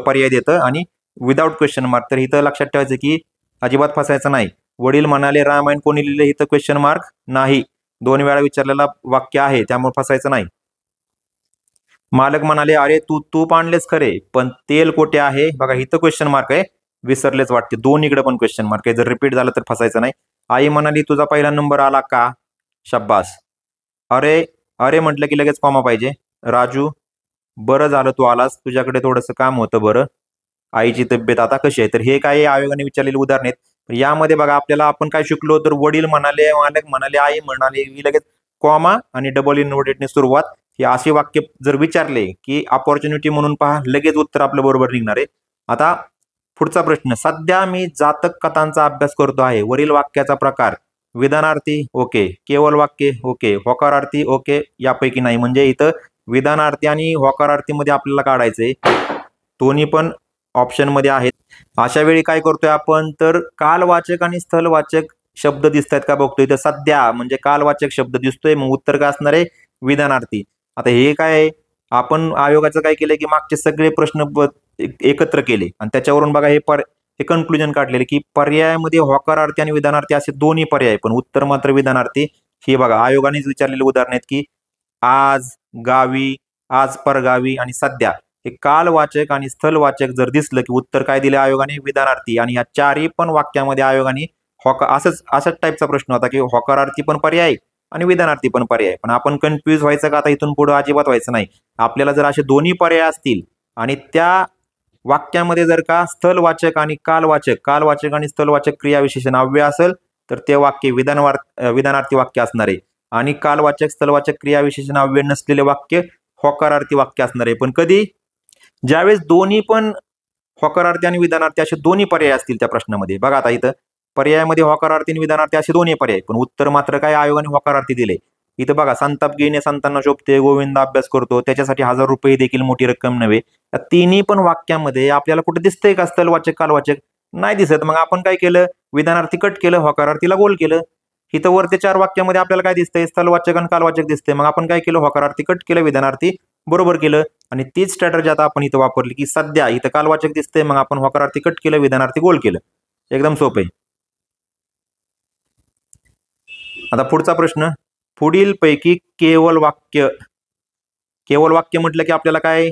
पर्याय देतं आणि विदाउट क्वेश्चन मार्क. तर इथं लक्षात ठेवायचं की अजिबात फसायचं नाही. वडील म्हणाले रामायण कोणी लिहिलं? इथं क्वेश्चन मार्क नाही. 2 वेळा विचारलेला वाक्य आहे, त्यामुळे फसायचं नाही. मालक म्हणाले, अरे तू तूप आणलेच खरे, पण तेल कोठे आहे? बघा इथं क्वेश्चन मार्क आहे, विसरलेच वाटते. दोन्हीकडे पण क्वेश्चन मार्क आहे. जर रिपीट झालं तर फसायचं नाही. आई म्हणाली, तुझा पहिला नंबर आला का? शब्बास. अरे अरे म्हटलं की लगेच कॉमा पाहिजे. राजू, बरं झालं तू आलास, तुझ्याकडे थोडंसं काम होतं. बरं, आईची तब्येत आता कशी आहे? तर हे काही आयोगाने विचारलेली उदाहरण आहेत. यामध्ये बघा आपल्याला आपण काय शिकलो? तर वडील म्हणाले, मालक म्हणाले, आई म्हणाले, लगेच कॉमा आणि डबल इन्व्हर्टेडने सुरुवात. हे असे वाक्य जर विचारले की अपॉर्च्युनिटी म्हणून पहा, लगेच उत्तर आपलं बरोबर निघणार आहे. आता पुढचा प्रश्न, सध्या मी जातक कथांचा अभ्यास करतो आहे. वरील वाक्याचा प्रकार विधानार्थी ओके, केवळ वाक्य ओके, होकारार्थी ओके, यापैकी नाही. म्हणजे इथं विधानार्थी आणि होकारार्थीमध्ये आपल्याला काढायचंय. दोन्ही पण ऑप्शन मध्ये आहेत. अशा वेळी काय करतोय आपण? तर कालवाचक आणि स्थलवाचक शब्द दिसत आहेत का बघतोय. इथं सध्या म्हणजे कालवाचक शब्द दिसतोय, मग उत्तर काय असणार आहे? विधानार्थी. आता हे काय आहे? आपण आयोगाचं काय केलंय की मागचे सगळे प्रश्न एकत्र केले आणि त्याच्यावरून बघा हे कन्क्लुजन काढलेले की पर्यायामध्ये होकारार्थी आणि विधानार्थी असे दोन्ही पर्याय, पण उत्तर मात्र विधानार्थी. हे बघा आयोगानेच विचारलेले उदाहरण आहेत की आज, गावी, आज परगावी आणि सध्या. हे कालवाचक आणि स्थलवाचक जर दिसलं की उत्तर काय दिले आयोगाने? विधानार्थी. आणि या चारही पण वाक्यामध्ये आयोगाने असाच टाईपचा प्रश्न होता की होकारार्थी पण पर्याय आणि विधानार्थी पण पर्याय. पण आपण कन्फ्यूज व्हायचं का? आता इथून पुढे अजिबात व्हायचं नाही. आपल्याला जर असे दोन्ही पर्याय असतील आणि त्या वाक्यामध्ये जर का स्थलवाचक आणि कालवाचक आणि स्थलवाचक क्रियाविशेषण अव्यय असेल तर ते वाक्य विधानार्थी वाक्य असणार आहे. आणि कालवाचक स्थलवाचक क्रियाविशेषण अव्यय नसलेले वाक्य होकारार्थी वाक्य असणार आहे. पण कधी? ज्यावेळेस दोन्ही पण होकारार्थी आणि विधानार्थी असे दोन्ही पर्याय असतील त्या प्रश्नामध्ये. बघा आता इथं पर्यायामध्ये होकारार्थी आणि विधानार्थी असे दोन्ही पर्याय, पण उत्तर मात्र काय आयोगाने होकारार्थी दिले. इथं बघा संताप घेणे संतांना शोभते, गोविंद अभ्यास करतो, त्याच्यासाठी 1000 रुपये देखील मोठी रक्कम नव्हे. या तिन्ही पण वाक्यामध्ये आपल्याला कुठे दिसतंय का स्थलवाचक कालवाचक? नाही दिसत. मग आपण काय केलं? विधानार्थी कट केलं, होकारार्थीला गोल केलं. इथं वरते 4 वाक्यामध्ये आपल्याला काय दिसतंय? स्थलवाचक आणि कालवाचक दिसतंय. मग आपण काय केलं? होकारार्थी कट केलं, विधानार्थी बरोबर केलं. आणि तीच स्ट्रॅटर्जी आता आपण इथं वापरली की सध्या इथं कालवाचक दिसतंय, मग आपण होकारार्थी कट केलं, विधानार्थी गोल केलं. एकदम सोपं आहे. आता पुढचा प्रश्न, पुढील पैकी केवळ वाक्य म्हटलं की आपल्याला काय?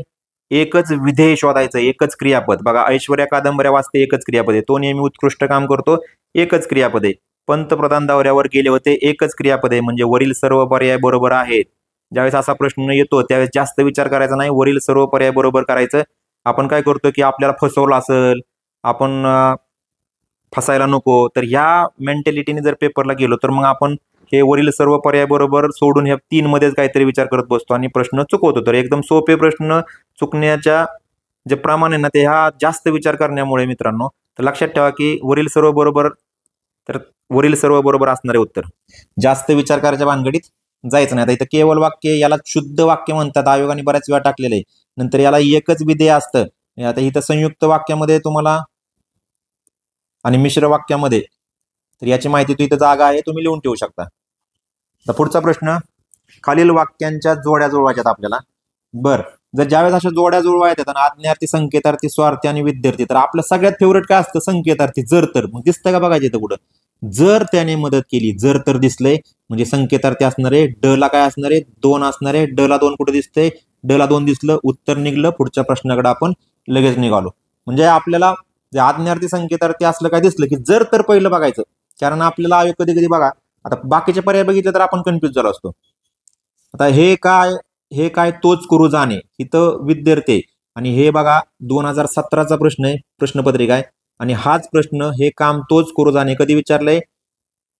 एकच विधेय शोधायचं, एकच क्रियापद. बघा ऐश्वर्या कादंबऱ्या वाचते, एकच क्रियापद आहे. तो नेहमी उत्कृष्ट काम करतो, एकच क्रियापद आहे. पंतप्रधान दौऱ्यावर गेले होते, एकच क्रियापद आहे. म्हणजे वरील सर्व पर्याय बरोबर आहेत. ज्यावेळेस असा प्रश्न येतो त्यावेळेस जास्त विचार करायचा नाही, वरील सर्व पर्याय बरोबर करायचं. आपण काय करतो की आपल्याला फसवलं असेल, आपण फसायला नको, तर ह्या मेंटॅलिटीने जर पेपरला गेलो तर मग आपण हे वरील सर्व पर्याय बरोबर सोडून ह्या 3 मध्येच काहीतरी विचार करत बसतो आणि प्रश्न चुकवतो. तर एकदम सोपे प्रश्न चुकण्याच्या जे प्रमाण आहे ना, ते ह्या जास्त विचार करण्यामुळे मित्रांनो. तर लक्षात ठेवा की वरील सर्व बरोबर असणारे उत्तर. जास्त विचार करायच्या भानगडीत जायचं नाही. आता इथं केवळ वाक्य याला शुद्ध वाक्य म्हणतात, आयोगाने बऱ्याच वेळा टाकलेलं आहे. नंतर याला एकच विधेय असतं. आता इथं संयुक्त वाक्यामध्ये तुम्हाला आणि मिश्र वाक्यामध्ये, तर याची माहिती इथं जागा आहे, तुम्ही लिहून ठेवू शकता. तर पुढचा प्रश्न, खालील वाक्यांच्या जोड्या जुळवायच्यात आपल्याला. जर ज्यावेळेस अशा जोड्या जुळवायच्यात आणि आज्ञार्थी, संकेतार्थी, स्वार्थी आणि विद्यार्थी, तर आपलं सगळ्यात फेवरेट काय असतं? संकेतार्थी. जर तर मग दिसतंय का बघायचं इथं कुठं? जर त्याने मदत केली, जर तर दिसलंय म्हणजे संकेतार्थी असणार आहे. ड ला काय असणार आहे? 2 असणार आहे. ड ला 2 कुठे दिसतंय? ड ला 2 दिसलं, उत्तर निघलं. पुढच्या प्रश्नाकडे आपण लगेच निघालो. म्हणजे आपल्याला आज्ञार्थी, संकेतार्थी असलं काय दिसलं की जर तर पहिलं बघायचं. कारण आपल्याला आयोग कधी कधी बघा, आता बाकीचे पर्याय बघितले तर आपण कन्फ्युज झालो असतो. आता हे काय तोच करू जाणे, इथं विद्यार्थी. आणि हे बघा 2017चा प्रश्न आहे, प्रश्नपत्रिका आहे. आणि हाच प्रश्न हे काम तोच करू जाणे कधी विचारलंय?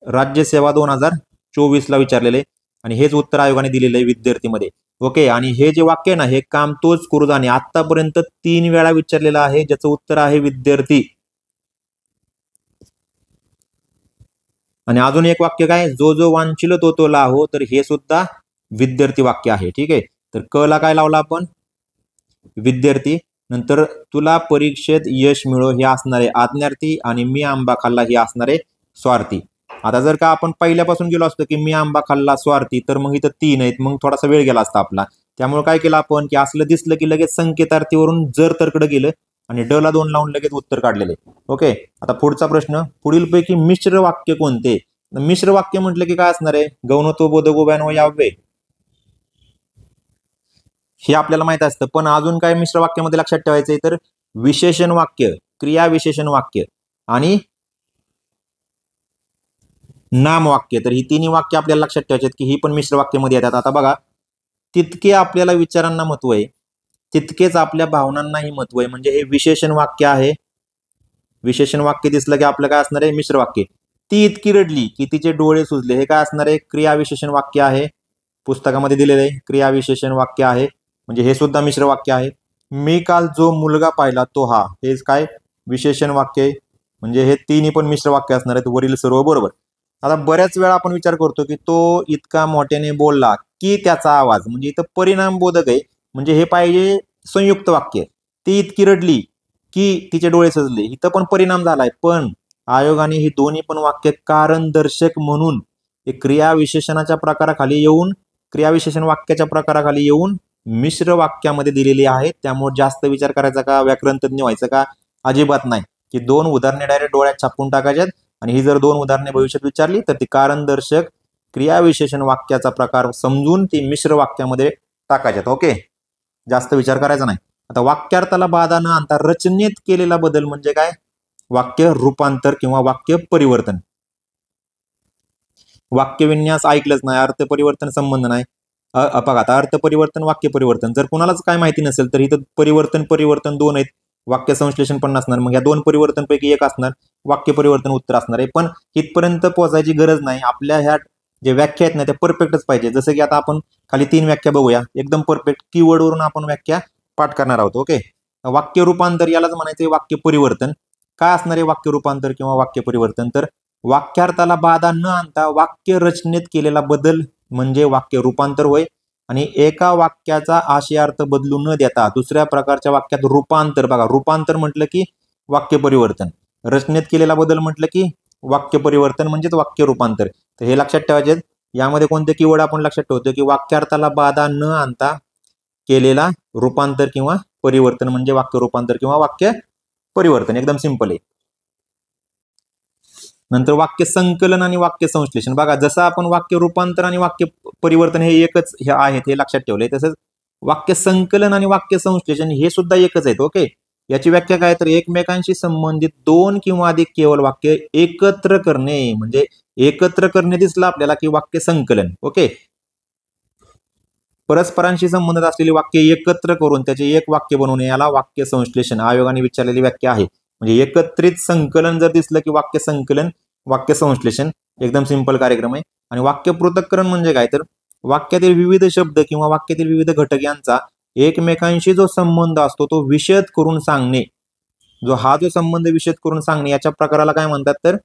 राज्यसेवा 2024 ला विचारलेले. आणि हेच उत्तर आयोगाने दिलेलं आहे विद्यार्थीमध्ये. ओके. आणि हे जे वाक्य आहे ना, हे काम तोच करू जाणे आतापर्यंत 3 वेळा विचारलेलं आहे, ज्याचं उत्तर आहे विद्यार्थी. आणि अजून एक वाक्य काय, जो जो वांछिल तो तो लाहो, तर हे सुद्धा विद्यार्थी वाक्य आहे. ठीक आहे, तर क ला काय लावला आपण, विद्यार्थी. नंतर तुला परीक्षेत यश मिळो हे असणार आहे आज्ञार्थी, आणि मी आंबा खाल्ला हे असणार आहे स्वार्थी. आता जर का आपण पहिल्यापासून गेलो असतो की मी आंबा खाल्ला स्वार्थी, तर मग इथं 3 आहेत, मग थोडासा वेळ गेला असता आपला. त्यामुळे काय केलं आपण की असलं दिसलं की लगेच संकेतार्थीवरून जर तरकडे गेलं आणि ड ला 2 लावून लगेच उत्तर काढलेले. ओके, आता पुढचा प्रश्न, पुढीलपैकी मिश्र वाक्य कोणते. मिश्र वाक्य म्हटलं की काय असणार आहे, गौणत्व बोधक उभ्यान व याव्य, हे आपल्याला माहित असतं. पण अजून काय मिश्र वाक्यामध्ये लक्षात ठेवायचंय, तर विशेषण वाक्य, क्रिया विशेषण वाक्य आणि नाम वाक्य. तर ही तिन्ही वाक्य आपल्याला लक्षात ठेवायची की ही पण मिश्र वाक्यामध्ये येतात. आता बघा, तितके आपल्याला विचारांना महत्व आहे, तितकेच आपल्या भावनांनाही महत्व आहे. म्हणजे हे विशेषण वाक्य आहे. विशेषण वाक्य दिसलं की आपलं काय असणार आहे, मिश्र वाक्य. ती इतकी रडली की तिचे डोळे सुजले, हे काय असणार आहे, क्रिया विशेषण वाक्य आहे. पुस्तकामध्ये दिलेलं आहे क्रिया विशेषण वाक्य आहे, म्हणजे हे सुद्धा मिश्र वाक्य आहे. मी काल जो मुलगा पाहिला तो हा, हेच काय, विशेषण वाक्य आहे. म्हणजे हे तिन्ही पण मिश्र वाक्य असणार आहेत, वरील सर्व बरोबर. आता बऱ्याच वेळा आपण विचार करतो की तो इतका मोठ्याने बोलला की त्याचा आवाज, म्हणजे इथं परिणाम बोधक आहे, म्हणजे हे पाहिजे संयुक्त वाक्य. ती इतकी रडली की तिचे डोळे सजले, इथं पण परिणाम झालाय, पण आयोगाने ही दोन्ही पण वाक्य कारण दर्शक म्हणून क्रिया विशेषणाच्या प्रकाराखाली येऊन, क्रिया विशेषण वाक्याच्या प्रकाराखाली येऊन मिश्र वाक्यामध्ये दिलेली आहेत. त्यामुळे जास्त विचार करायचा का, व्याकरण तज्ञ व्हायचं का, अजिबात नाही. की 2 उदाहरणे डायरेक्ट डोळ्यात छापून टाकायच्यात, आणि ही जर 2 उदाहरणे भविष्यात विचारली तर ती कारण दर्शक क्रिया विशेषण वाक्याचा प्रकार समजून ती मिश्र वाक्यामध्ये टाकायच्यात. ओके, जास्त विचार करायचा नाही. आता वाक्यार्थाला बाधा न आणता रचनेत केलेला बदल म्हणजे काय, वाक्य रूपांतर किंवा वाक्य परिवर्तन. वाक्य विन्यास ऐकलंच नाही, अर्थ परिवर्तन संबंध नाही. बघा, आता अर्थ परिवर्तन वाक्य परिवर्तन जर कुणालाच काय माहिती नसेल तर इथं परिवर्तन 2 आहेत, वाक्य संश्लेषण पण नसणार, मग या 2 परिवर्तन पैकी एक असणार, वाक्य परिवर्तन उत्तर असणार आहे. पण इथपर्यंत पोहोचायची गरज नाही, आपल्या ह्या जे व्याख्या आहेत ना त्या परफेक्टच पाहिजे. जसं की आता आपण खाली 3 व्याख्या बघूया, एकदम परफेक्ट कीवर्डवरून आपण व्याख्या पाठ करणार आहोत. ओके, वाक्य रूपांतर यालाच म्हणायचं वाक्य परिवर्तन. काय असणार आहे वाक्य रूपांतर किंवा वाक्य परिवर्तन, तर वाक्यार्थाला बाधा न आणता वाक्य रचनेत केलेला बदल म्हणजे वाक्य रूपांतर होय. आणि एका वाक्याचा आशयार्थ बदलू न देता दुसऱ्या प्रकारच्या वाक्यात रूपांतर, बघा रूपांतर म्हटलं की वाक्य परिवर्तन, रचनेत केलेला बदल म्हटलं की वाक्य परिवर्तन म्हणजेच वाक्य रूपांतर. तर हे लक्षात ठेवायचे. यामध्ये कोणते कीवर्ड आपण लक्षात ठेवतो की वाक्यार्थाला बाधा न आणता केलेला रूपांतर किंवा परिवर्तन म्हणजे वाक्य रूपांतर किंवा वाक्य परिवर्तन, एकदम सिंपल आहे. नंतर वाक्य संकलन आणि वाक्य संश्लेषण. बघा, जसं आपण वाक्य रूपांतर आणि वाक्य परिवर्तन हे एकच हे आहेत हे लक्षात ठेवले, तसंच वाक्य संकलन आणि वाक्य संश्लेषण हे सुद्धा एकच आहेत. ओके, याची व्याख्या काय, तर एकमेकांशी संबंधित 2 किंवा अधिक केवळ वाक्य एकत्र करणे, म्हणजे एकत्र करणे दिसलं आपल्याला की वाक्य संकलन. ओके, परस्परांशी संबंधित असलेली वाक्य एकत्र करून त्याचे एक वाक्य बनवणे याला वाक्य संश्लेषण आयोगाने विचारलेली व्याख्या आहे. म्हणजे एकत्रित संकलन जर दिसलं की वाक्य संकलन, वाक्य संश्लेषण, एकदम सिंपल कार्यक्रम आहे. आणि वाक्य पृथक्करण म्हणजे काय, तर वाक्यातील विविध शब्द किंवा वाक्यातील विविध घटक यांचा एकमेकांशी जो संबंध असतो तो विशद करून सांगणे, जो संबंध विशद करून सांगणे याच्या प्रकाराला काय म्हणतात, तर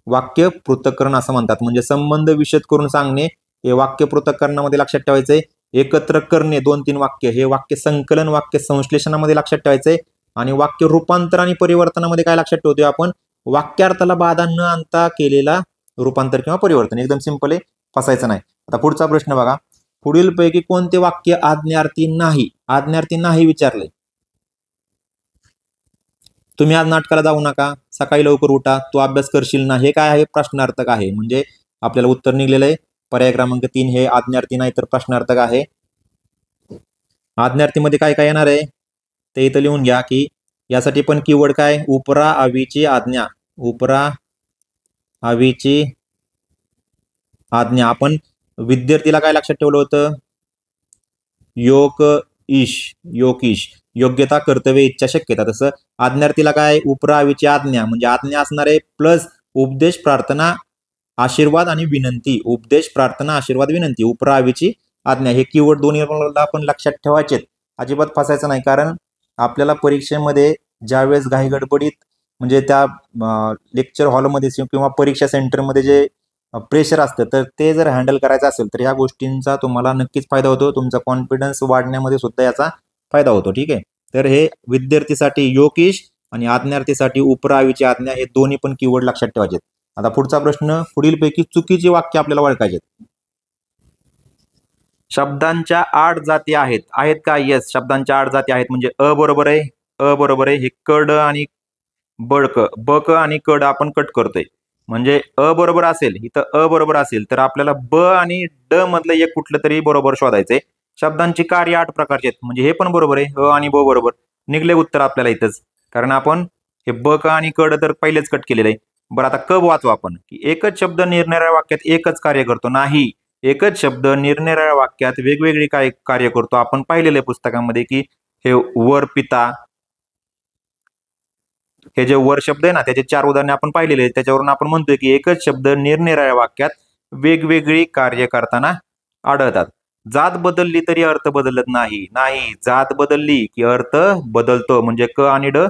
वाक्य पृथक्करण असं म्हणतात. म्हणजे संबंध विशद करून सांगणे हे वाक्य पृथक्करणामध्ये लक्षात ठेवायचंय. एकत्र करणे 2-3 वाक्य हे वाक्य संकलन, वाक्य संश्लेषणामध्ये लक्षात ठेवायचंय. आणि वाक्य रूपांतर आणि परिवर्तनामध्ये काय लक्षात ठेवतोय आपण, वाक्यार्थाला बाधा न आणता केलेला रूपांतर किंवा परिवर्तन. एकदम सिंपल आहे, फसायचं नाही. आता पुढचा प्रश्न बघा, पुढीलपैकी कोणते वाक्य आज्ञार्थी नाही, आज्ञार्थी नाही विचारले. तुम्ही आज नाटकाला जाऊ नका, सकाळी लवकर उठा, तू अभ्यास करशील ना, हे काय आहे, प्रश्नार्थक आहे. म्हणजे आपल्याला उत्तर निघलेलं आहे पर्याय क्रमांक 3 हे आज्ञार्थी नाही तर प्रश्नार्थक आहे. आज्ञार्थीमध्ये काय काय येणार आहे ते इथं लिहून घ्या की यासाठी पण कीवर्ड काय, उपरा आवीची आज्ञा, उपरा आवीची आज्ञा. आपण विद्यार्थीला काय लक्षात ठेवलं होतं, योगईश, योग्यता, कर्तव्य, इच्छा, शक्यता. तसं आज्ञार्थीला काय, उपरा आवीची आज्ञा म्हणजे आज्ञा असणार आहे प्लस उपदेश, प्रार्थना, आशीर्वाद आणि विनंती. उपदेश, प्रार्थना, आशीर्वाद, विनंती, उपरा आवीची आज्ञा. हे कीवर्ड दोन्ही आपण लक्षात ठेवायचे, अजिबात फसायचं नाही. कारण आपल्याला परीक्षेमध्ये ज्यावेळेस घाई गडबडीत म्हणजे त्या लेक्चर हॉलमध्ये किंवा परीक्षा सेंटरमध्ये जे प्रेशर असतं तर ते जर हँडल करायचं असेल तर ह्या गोष्टींचा तुम्हाला नक्कीच फायदा होतो. तुमचा कॉन्फिडन्स वाढण्यामध्ये सुद्धा याचा फायदा होतो. ठीक आहे. तर हे विद्यार्थीसाठी योगेश आणि आज्ञार्थीसाठी उपरावीची आज्ञा हे दोन्ही पण कीवर्ड लक्षात ठेवायचे. आता पुढचा प्रश्न, पुढीलपैकी चुकीची वाक्य आपल्याला ओळखायचे. शब्दांच्या 8 जाती आहेत का? येस, शब्दांच्या 8 जाती आहेत. म्हणजे अ बरोबर आहे. हे कड आणि बक आणि कड आपण कट करतोय. म्हणजे अ बरोबर असेल, इथं अ बरोबर असेल तर आपल्याला ब आणि ड मधलं एक कुठलं तरी बरोबर शोधायचंय. शब्दांची कार्य 8 प्रकारचे आहेत. म्हणजे हे पण बरोबर आहे. अ आणि ब बरोबर. निघले उत्तर आपल्याला इथंच. कारण आपण हे ब क आणि कड तर पहिलेच कट केलेलं आहे. बरं, आता क वाचू आपण, की एकच शब्द निरनिराळ्या वाक्यात एकच कार्य करतो. नाही, एकच शब्द निरनिराळ्या वाक्यात वेगवेगळी काय कार्य करतो. आपण पाहिलेलं आहे पुस्तकामध्ये, की हे वर पिता, हे जे वर शब्द आहे ना त्याचे 4 उदाहरणे आपण पाहिलेले आहेत. त्याच्यावरून आपण म्हणतोय की एकच शब्द निरनिराळ्या वाक्यात वेगवेगळी कार्य करताना आढळतात. जात बदलली तरी अर्थ बदलत नाही. जात बदलली की अर्थ बदलतो. म्हणजे क आणि ड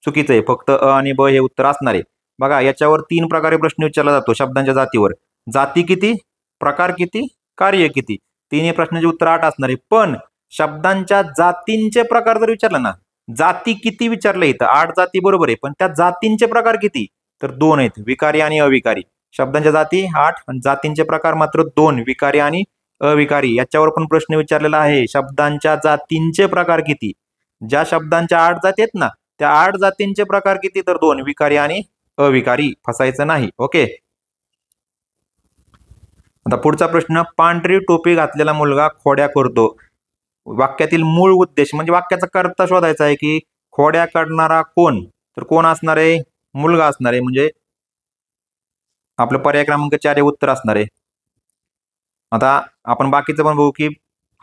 चुकीचं आहे. फक्त अ आणि ब हे उत्तर असणार आहे. बघा, याच्यावर 3 प्रकारे प्रश्न विचारला जातो शब्दांच्या जातीवर. जाती किती, प्रकार किती, कार्य किती. तिन्ही प्रश्नाचे उत्तर 8 असणार आहे. पण शब्दांच्या जातींचे प्रकार जर विचारलं ना, जाती किती विचारलं इथं, 8 जाती बरोबर आहे, पण त्या जातींचे प्रकार किती, तर 2 आहेत, विकारी आणि अविकारी. शब्दांच्या जाती 8 आणि जातींचे प्रकार मात्र 2, विकारी आणि अविकारी. याच्यावर पण प्रश्न विचारलेला आहे, शब्दांच्या जातींचे प्रकार किती. ज्या शब्दांच्या 8 जाती आहेत ना, त्या 8 जातींचे प्रकार किती, तर 2, विकारी आणि अविकारी. फसायचं नाही. ओके. आता पुढचा प्रश्न, पांढरी टोपी घातलेला मुलगा खोड्या करतो. वाक्यातील मूळ उद्देश म्हणजे वाक्याचा कर्ता शोधायचा आहे, की खोड्या काढणारा कोण, तर कोण असणार आहे, मुलगा असणार आहे. म्हणजे आपलं पर्याय क्रमांक 4 हे उत्तर असणार आहे. आता आपण बाकीचं पण बघू, की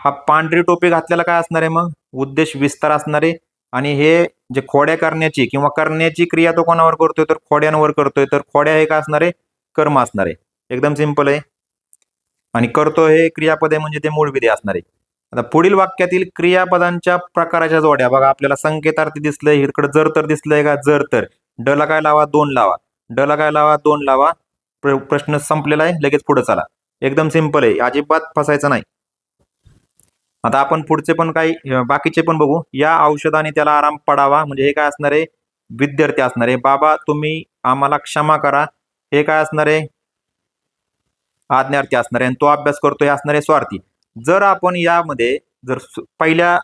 हा पांढरी टोपी घातलेला काय असणार आहे, मग उद्देश विस्तार असणार आहे. आणि हे जे खोड्या करण्याची किंवा करण्याची क्रिया तो कोणावर करतोय, तर खोड्यांवर करतोय. तर खोड्या हे काय असणार आहे, कर्म असणार आहे. एकदम सिंपल आहे. आणि करतो हे क्रियापद आहे, म्हणजे ते मूळ विधेय असणार आहे. आता पुढील वाक्यातील क्रियापदांच्या प्रकाराच्या जोड्या बघा, आपल्याला संकेतार्थी दिसलंय, इकडे जर तर दिसलंय का, जर तर. ड ला काय लावा, 2 लावा. ड ला काय लावा, 2 लावा. प्रश्न संपलेला आहे, लगेच पुढे चला. एकदम सिंपल आहे, अजिबात फसायचं नाही. आता आपण पुढचे पण काही बाकीचे पण बघू. या औषधाने त्याला आराम पडावा, म्हणजे हे काय असणार आहे, विद्यार्थी असणार आहे. बाबा तुम्ही आम्हाला क्षमा करा, हे काय असणार आहे, आज्ञार्थी असणार आहे. आणि तो अभ्यास करतोय असणार आहे स्वार्थी. जर आपण यामध्ये जर पहिल्या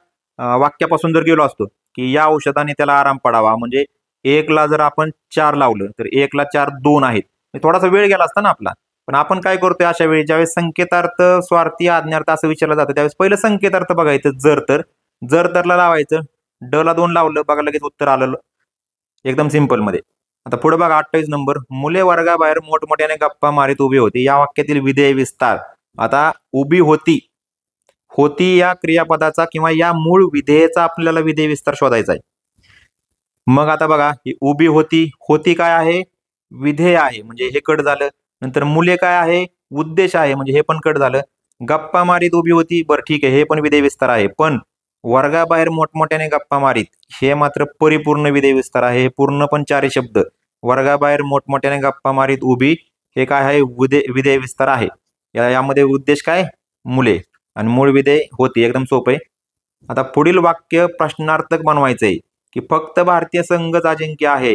वाक्यापासून जर गेलो असतो, की या औषधाने त्याला आराम पडावा, म्हणजे 1 ला जर आपण 4 लावलं तर 1 ला 4 2 आहेत. थोडासा वेळ गेला असता ना आपला. पण आपण काय करतोय अशा वेळी, ज्यावेळेस संकेतार्थ, स्वार्थी, आज्ञार्थ असं विचारलं जातं, त्यावेळेस पहिलं संकेतार्थ बघायचं, जर तर. जर तरला लावायचं, ड ला 2 लावलं, बघा लगेच उत्तर आलं, एकदम सिंपल मध्ये. आता पुढे बघा 28 नंबर, मुले वर्गाबाहेर मोठमोठ्याने गप्पा मारीत उभी होती. या वाक्यातील विधेय विस्तार. आता उभी होती, होती या क्रियापदाचा किंवा या मूळ विधेयचा आपल्याला विधेय विस्तार शोधायचा आहे. मग आता बघा, ही उभी होती, होती काय आहे, विधेय आहे, म्हणजे हे कट झालं. नंतर मुले काय आहे, उद्देश आहे, म्हणजे हे पण कट झालं. गप्पा मारीत उभी होती, बरं ठीक आहे, हे पण विधेय विस्तार आहे. पण वर्गाबाहेर मोठमोठ्याने गप्पा मारीत, हे मात्र परिपूर्ण विधेय विस्तार आहे. हे पूर्ण पण 4 शब्द. वर्गाबाहेर मोठमोठ्याने गप्पा मारीत उभी, हे काय आहे, विधेय विस्तार आहे. यामध्ये उद्देश काय, मुले, आणि मूळ विधेय होती. एकदम सोपं आहे. आता पुढील वाक्य प्रश्नार्थक बनवायचंय, की फक्त भारतीय संघच अजिंक्य आहे.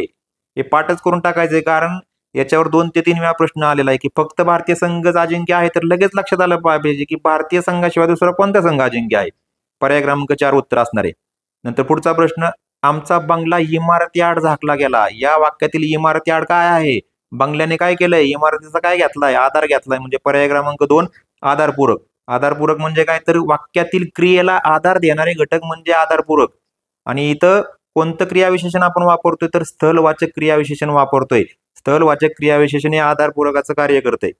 हे पाठच करून टाकायचंय, कारण याच्यावर 2 ते 3 वेळा प्रश्न आलेला आहे, की फक्त भारतीय संघच अजिंक्य आहे. तर लगेच लक्षात आलं पाहिजे, की भारतीय संघाशिवाय दुसरा कोणता संघ अजिंक्य आहे. पर्याय क्रमांक 4 उत्तर असणार आहे. नंतर पुढचा प्रश्न, आमचा बंगला इमारती आड झाकला गेला. या वाक्यातील इमारती आड काय आहे, बंगल्याने काय केलंय, इमारतीचा काय घेतलाय, आधार घेतलाय. म्हणजे पर्याय क्रमांक 2 आधारपूरक. आधारपूरक म्हणजे काय, तर वाक्यातील क्रियेला आधार देणारे घटक म्हणजे आधारपूरक. आणि इथं कोणतं क्रियाविशेषण आपण वापरतोय, तर स्थलवाचक क्रियाविशेषण वापरतोय. स्थलवाचक क्रियाविशेषण हे आधारपूरकाचं कार्य करतंय.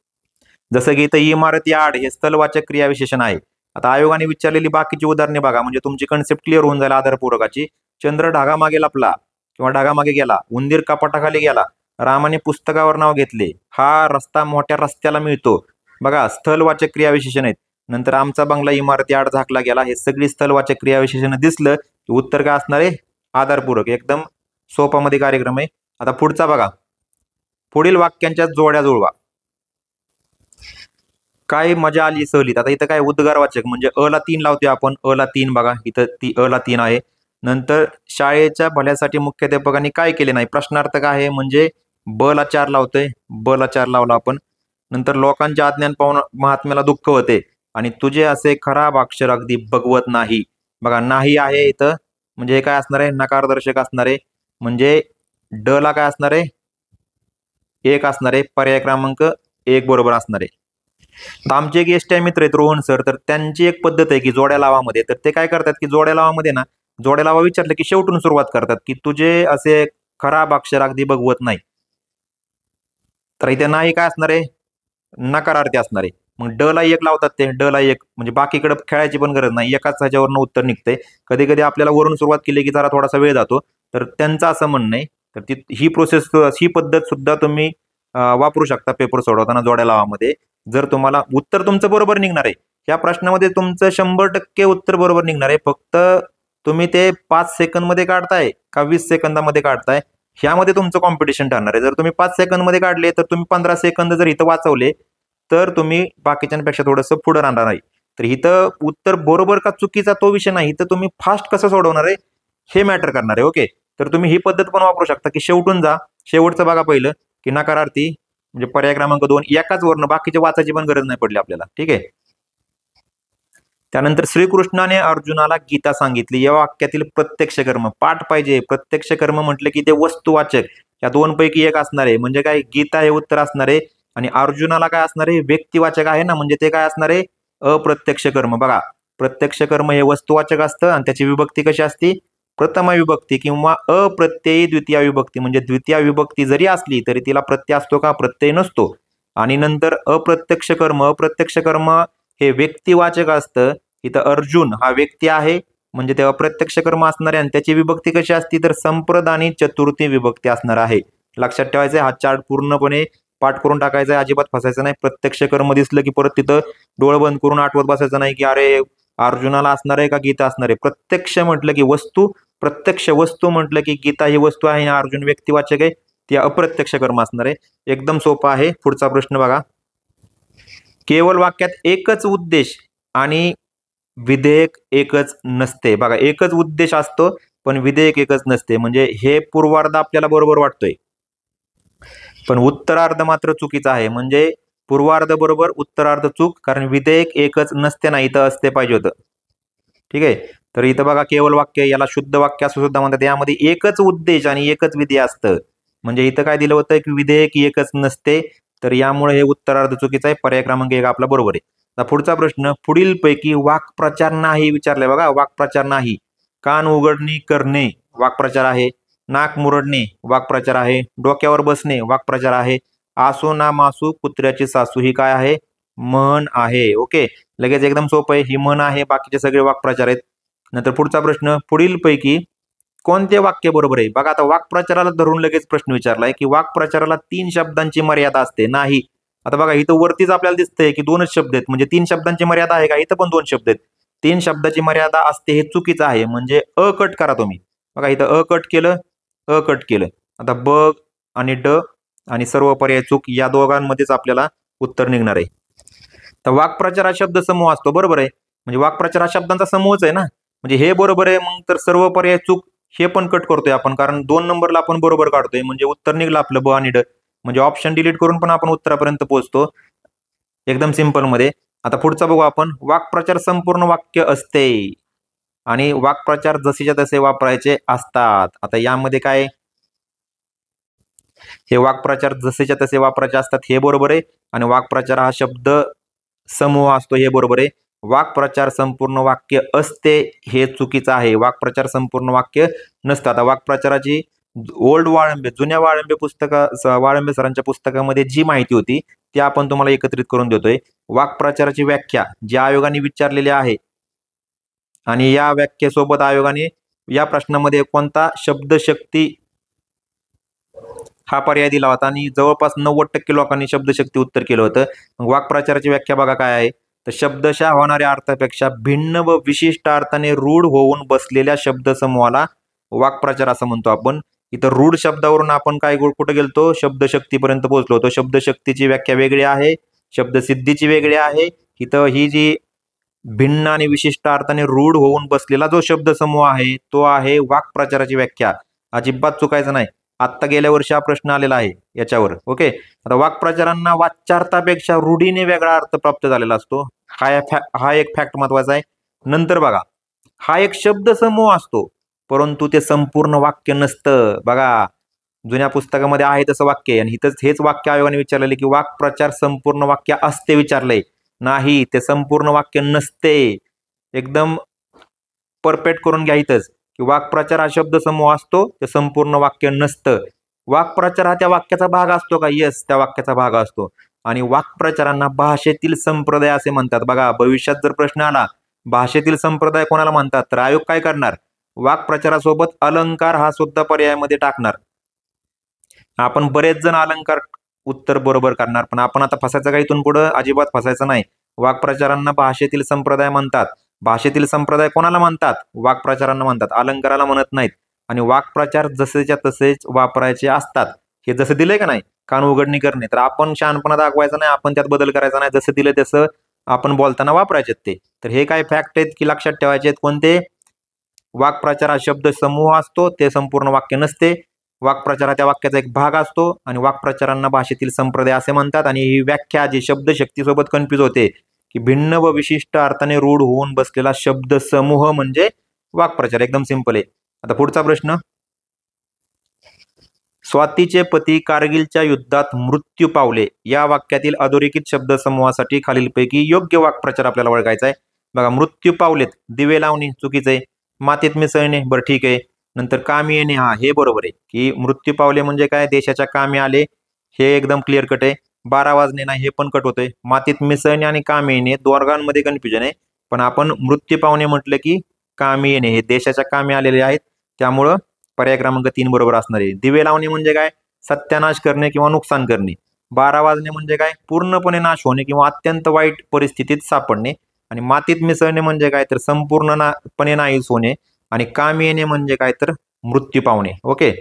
जसं की इथं इमारती आड हे स्थलवाचक क्रियाविशेषण आहे. आता आयोगाने विचारलेली बाकीची उदाहरणे बघा, म्हणजे तुमची कन्सेप्ट क्लिअर होऊन जाईल आधारपूरकाची. चंद्र ढगामागे लपला किंवा ढगामागे गेला, उंदीर कपाटाखाली गेला, रामाने पुस्तकावर नाव घेतले, हा रस्ता मोठ्या रस्त्याला मिळतो. बघा, स्थलवाचक क्रियाविशेषण आहेत. नंतर आमचा बंगला इमारती आड झाकला गेला, हे सगळी स्थलवाचक क्रियाविशेषण दिसलं की उत्तर काय असणार आहे, आधारपूरक. एकदम सोपामध्ये कार्यक्रम आहे. आता पुढचा बघा, पुढील वाक्यांच्या जोड्या जुळवा. काय मजा आली सहलीत. आता इथं काय उद्गारवाचक म्हणजे अ ला 3 लावतोय आपण, अ ला 3 बघा इथं अ ला 3 आहे. नंतर शाळेच्या भल्यासाठी मुख्याध्यापकांनी काय केले नाही, प्रश्नार्थक आहे म्हणजे ब ला 4 लावतोय, ब ला 4 लावला आपण. नंतर लोकांच्या अज्ञान पाहून महात्म्याला दुःख होते आणि तुझे असे खराब अक्षर अगदी बघवत नाही. बघा नाही आहे इथं, म्हणजे हे काय असणार आहे, नकारदर्शक असणार आहे. म्हणजे ड ला काय असणार आहे, 1 असणार आहे. पर्याय क्रमांक 1 बरोबर असणार आहे. तर आमचे एक एसटी मित्र आहेत रोहन सर, तर त्यांची एक पद्धत आहे की जोड्या लावामध्ये, तर ते काय करतात की जोड्या लावामध्ये ना, जोड्या लावा विचारलं की शेवटून सुरुवात करतात की तुझे असे खराब अक्षर अगदी बघवत नाही. तर इथे नाही काय असणार आहे, नकारार्थी असणार आहे. मग ड ला 1 लावतात ते, ड ला 1 म्हणजे बाकीकडे खेळायची पण गरज नाही, एकाच ह्याच्यावरनं उत्तर निघतंय. कधी कधी आपल्याला वरून सुरुवात केली की जरा थोडासा वेळ जातो, तर त्यांचं असं म्हणणं आहे. तर ही प्रोसेस, ही पद्धत सुद्धा तुम्ही वापरू शकता पेपर सोडवताना जोड्या लावामध्ये. जर तुम्हाला उत्तर तुमचं बरोबर निघणार आहे, या प्रश्नामध्ये तुमचं 100% उत्तर बरोबर निघणार आहे. फक्त तुम्ही ते 5 सेकंदमध्ये काढताय का 20 सेकंदामध्ये काढताय, ह्यामध्ये तुमचं कॉम्पिटिशन ठरणार आहे. जर तुम्ही 5 सेकंदमध्ये काढले तर तुम्ही 15 सेकंद जर इथं वाचवले तर तुम्ही बाकीच्यांपेक्षा थोडंसं पुढे राहणार आहे. तर इथं उत्तर बरोबर का चुकीचा तो विषय नाही, तर तुम्ही फास्ट कसं सोडवणार आहे हे मॅटर करणार आहे. ओके, तर तुम्ही ही पद्धत पण वापरू शकता की शेवटून जा. शेवटचं बघा पहिलं की नकारार्थी म्हणजे पर्याय क्रमांक 2 एकाच वर्ण, बाकीचे वाचायची पण गरज नाही पडली आपल्याला. ठीक आहे. त्यानंतर श्रीकृष्णाने अर्जुनाला गीता सांगितली, या वाक्यातील प्रत्यक्ष कर्म पाठ पाहिजे. प्रत्यक्ष कर्म म्हटलं की ते वस्तुवाचक, या 2 पैकी एक असणार आहे. म्हणजे काय, गीता हे उत्तर असणार आहे. आणि अर्जुनाला काय असणार आहे, व्यक्तिवाचक आहे ना, म्हणजे ते काय असणार आहे, अप्रत्यक्ष कर्म. बघा प्रत्यक्ष कर्म हे वस्तुवाचक असतं आणि त्याची विभक्ती कशी असते, प्रथमा विभक्ती किंवा अप्रत्ययी द्वितीय विभक्ती. म्हणजे द्वितीय विभक्ती जरी असली तरी तिला प्रत्यय असतो का, प्रत्यय नसतो. आणि नंतर अप्रत्यक्ष कर्म, अप्रत्यक्ष कर्म हे व्यक्तिवाचक असतं. इथं अर्जुन हा व्यक्ती आहे म्हणजे ते अप्रत्यक्ष कर्म असणार आहे. आणि त्याची विभक्ती कशी असती, तर संप्रदानी चतुर्थी विभक्ती असणार आहे. लक्षात ठेवायचं, हा चार्ट पूर्णपणे पाठ करून टाकायचा, अजिबात फसायचं नाही. प्रत्यक्ष कर्म दिसलं की परत तिथं डोळं बंद करून आठवत बसायचं नाही की अरे अर्जुनाला असणार आहे का गीता असणार आहे. प्रत्यक्ष म्हटलं की वस्तू, प्रत्यक्ष वस्तू म्हटलं की गीता ही वस्तू आहे आणि अर्जुन व्यक्तिवाचक आहे, ती अप्रत्यक्ष कर्म असणार आहे. एकदम सोपा आहे. पुढचा प्रश्न बघा, केवळ वाक्यात एकच उद्देश आणि विधेयक एकच नसते. बघा एकच उद्देश असतो पण विधेयक एकच नसते. म्हणजे हे पूर्वार्ध आपल्याला बरोबर वाटतोय पण उत्तरार्ध मात्र चुकीचा आहे. म्हणजे पूर्वार्ध बरोबर, उत्तरार्ध चूक, कारण विधेयक एकच नसते ना, इथं असते पाहिजे होतं. ठीक आहे. तर इथं बघा केवळ वाक्य, याला शुद्ध वाक्य असं सुद्धा म्हणतात. यामध्ये एकच उद्देश आणि एकच विधेय असतं. म्हणजे इथं काय दिलं होतं की विधेयक एकच नसते. तर यामुळे हे उत्तरार्ध चुकीचं आहे. पर्याय क्रमांक 1 आपला बरोबर आहे. आता पुढचा प्रश्न, पुढील पैकी वाक्प्रचार नाही विचारलाय. बघा वाक्प्रचार नाही. कान उघडणी करणे वाक्प्रचार आहे. नाक मुरडणे वाक्प्रचार आहे. डोक्यावर बसणे वाक्प्रचार आहे. आसो ना मासू कुत्र्याची सासू ही काय आहे, म्हण आहे. ओके, लगेच एकदम सोपं आहे, ही म्हण आहे. बाकीचे सगळे वाक्प्रचार आहेत. नंतर पुढचा प्रश्न, पुढील पैकी कोणते वाक्य बरोबर आहे. बघा आता वाक्प्रचाराला धरून लगेच प्रश्न विचारलाय की वाक्प्रचाराला 3 शब्दांची मर्यादा असते. नाही, आता बघा इथं वरतीच आपल्याला दिसतंय की 2च शब्द आहेत, म्हणजे 3 शब्दांची मर्यादा आहे का, इथं पण 2 शब्द आहेत. 3 शब्दाची मर्यादा असते हे चुकीचं आहे. म्हणजे अ कट करा तुम्ही. बघा इथं अ कट केलं, अ कट केलं. आता ब आणि ड आणि सर्व पर्याय चूक, या दोघांमध्येच आपल्याला उत्तर निघणार आहे. तर वाक्प्रचार हा शब्द समूह असतो, बरोबर आहे. म्हणजे वाक्प्रचार हा शब्दांचा समूहच आहे ना, म्हणजे हे बरोबर आहे. मग तर सर्व पर्याय चूक हे पण कट करतोय आपण, कारण 2 नंबरला आपण बरोबर काढतोय. म्हणजे उत्तर निघलं आपलं ब आणि ड. म्हणजे ऑप्शन डिलीट करून पण आपण उत्तरापर्यंत पोहोचतो एकदम सिंपल मध्ये. आता पुढचा बघू आपण, वाक्प्रचार संपूर्ण वाक्य असते आणि वाक्प्रचार जसेच्या तसे वापरायचे असतात. आता यामध्ये काय, हे वाक्प्रचार जसेच्या तसे वापरायचे असतात हे बरोबर आहे. आणि वाक्प्रचार हा शब्द समूह असतो हे बरोबर आहे. वाक्प्रचार संपूर्ण वाक्य असते हे चुकीचं आहे. वाक्प्रचार संपूर्ण वाक्य नसतं. आता वाक्प्रचाराची ओल्ड वाळंबे, जुन्या वाळंबे वाळंबे सरांच्या पुस्तकामध्ये जी माहिती होती ती आपण तुम्हाला एकत्रित करून देतोय. वाक्प्रचाराची व्याख्या जी आयोगाने विचारलेली आहे आणि या व्याख्येसोबत आयोगाने या प्रश्नामध्ये कोणता शब्दशक्ती हा पर्याय दिला होता आणि जवळपास 90% लोकांनी शब्दशक्ती उत्तर केलं होतं. वाक्प्रचाराची व्याख्या बघा काय आहे, तर शब्दशः होणाऱ्या अर्थापेक्षा भिन्न व विशिष्ट अर्थाने रूढ होऊन बसलेल्या शब्दसमूहाला वाक्प्रचार असं म्हणतो आपण. इथं रूढ शब्दावरून आपण काय कुठे गेलतो, शब्दशक्तीपर्यंत पोहोचलो होतो. शब्दशक्तीची व्याख्या वेगळी आहे, शब्दसिद्धीची वेगळी आहे. इथं ही जी भिन्न आणि विशिष्ट अर्थाने रूढ होऊन बसलेला जो शब्दसमूह आहे तो आहे वाक्प्रचाराची व्याख्या. अजिबात चुकायचं नाही. आत्ता गेल्या वर्षी हा प्रश्न आलेला आहे याच्यावर. ओके, आता वाक्प्रचारांना वाच्यार्थापेक्षा रूढीने वेगळा अर्थ प्राप्त झालेला असतो. हा एक फॅक्ट महत्वाचा आहे. नंतर बघा, हा एक शब्दसमूह असतो परंतु ते संपूर्ण वाक्य नसतं. बघा, जुन्या पुस्तकामध्ये आहे तसं वाक्य आणि इथंच हेच वाक्य आयोगाने विचारलेले की वाक्प्रचार संपूर्ण वाक्य असते विचारलंय. नाही, ते संपूर्ण वाक्य नसते. एकदम परफेक्ट करून घ्या इथंच की वाक्प्रचार हा शब्दसमूह असतो, ते संपूर्ण वाक्य नसतं. वाक्प्रचार हा त्या वाक्याचा भाग असतो का? येस, त्या वाक्याचा भाग असतो. आणि वाक्प्रचारांना भाषेतील संप्रदाय असे म्हणतात. बघा, भविष्यात जर प्रश्न आला भाषेतील संप्रदाय कोणाला म्हणतात, तर आयोग काय करणार? वाक्प्रचारासोबत अलंकार हा सुद्धा पर्यायामध्ये टाकणार. आपण बरेच जण अलंकार उत्तर बरोबर करणार, पण आपण आता फसायचं का इथून पुढे? अजिबात फसायचं नाही. वाक्प्रचारांना भाषेतील संप्रदाय म्हणतात. भाषेतील संप्रदाय कोणाला म्हणतात? वाक्प्रचारांना म्हणतात, अलंकाराला म्हणत नाहीत. आणि वाक्प्रचार जसेच्या तसेच वापरायचे असतात. हे जसं दिलंय का नाही, कान उघडणी करणे, तर आपण शहाणपणा दाखवायचा नाही, आपण त्यात बदल करायचा नाही. जसं दिलं तसं आपण बोलताना वापरायचे ते. तर हे काय फॅक्ट आहेत की लक्षात ठेवायचे आहेत कोणते? वाक्प्रचार हा शब्द समूह असतो, ते संपूर्ण वाक्य नसते. वाक्प्रचार हा त्या वाक्याचा एक भाग असतो आणि वाक्प्रचारांना भाषेतील संप्रदाय असे म्हणतात. आणि ही व्याख्या जी शब्दशक्तीसोबत कन्फ्युज होते की भिन्न व विशिष्ट अर्थाने रूढ होऊन बसलेला शब्द समूह म्हणजे वाक्प्रचार. एकदम सिंपल आहे. आता पुढचा प्रश्न, स्वातीचे पती कारगिलच्या युद्धात मृत्यू पावले या वाक्यातील अधोरेखित शब्दसमूहासाठी खालीलपैकी योग्य वाक्प्रचार आपल्याला ओळखायचा आहे. बघा, मृत्यू पावलेत, दिवे लावणे चुकीचं आहे. मातीत मिसळणे, बरं ठीक आहे. नंतर कामी येणे, हा हे बरोबर आहे की मृत्यू पावले म्हणजे काय, देशाच्या कामी आले, हे एकदम क्लिअर कट आहे. 12 वाजणे नाही, हे पण कट होतंय. मातीत मिसळणे आणि कामी येणे दोघांमध्ये कन्फ्युजन आहे, पण आपण मृत्यू पावणे म्हटलं की कामी येणे हे देशाच्या कामी आलेले आहेत, त्यामुळं पर्याय क्रमांक 3 बरोबर असणार आहे. दिवे लावणे म्हणजे काय, सत्यानाश करणे किंवा नुकसान करणे. 12 वाजणे म्हणजे काय, पूर्णपणे नाश होणे किंवा अत्यंत वाईट परिस्थितीत सापडणे. आणि मातीत मिसळणे म्हणजे काय, तर संपूर्णपणे नाहीस होणे. आणि कामी येणे म्हणजे काय, तर मृत्यू पावणे. ओके,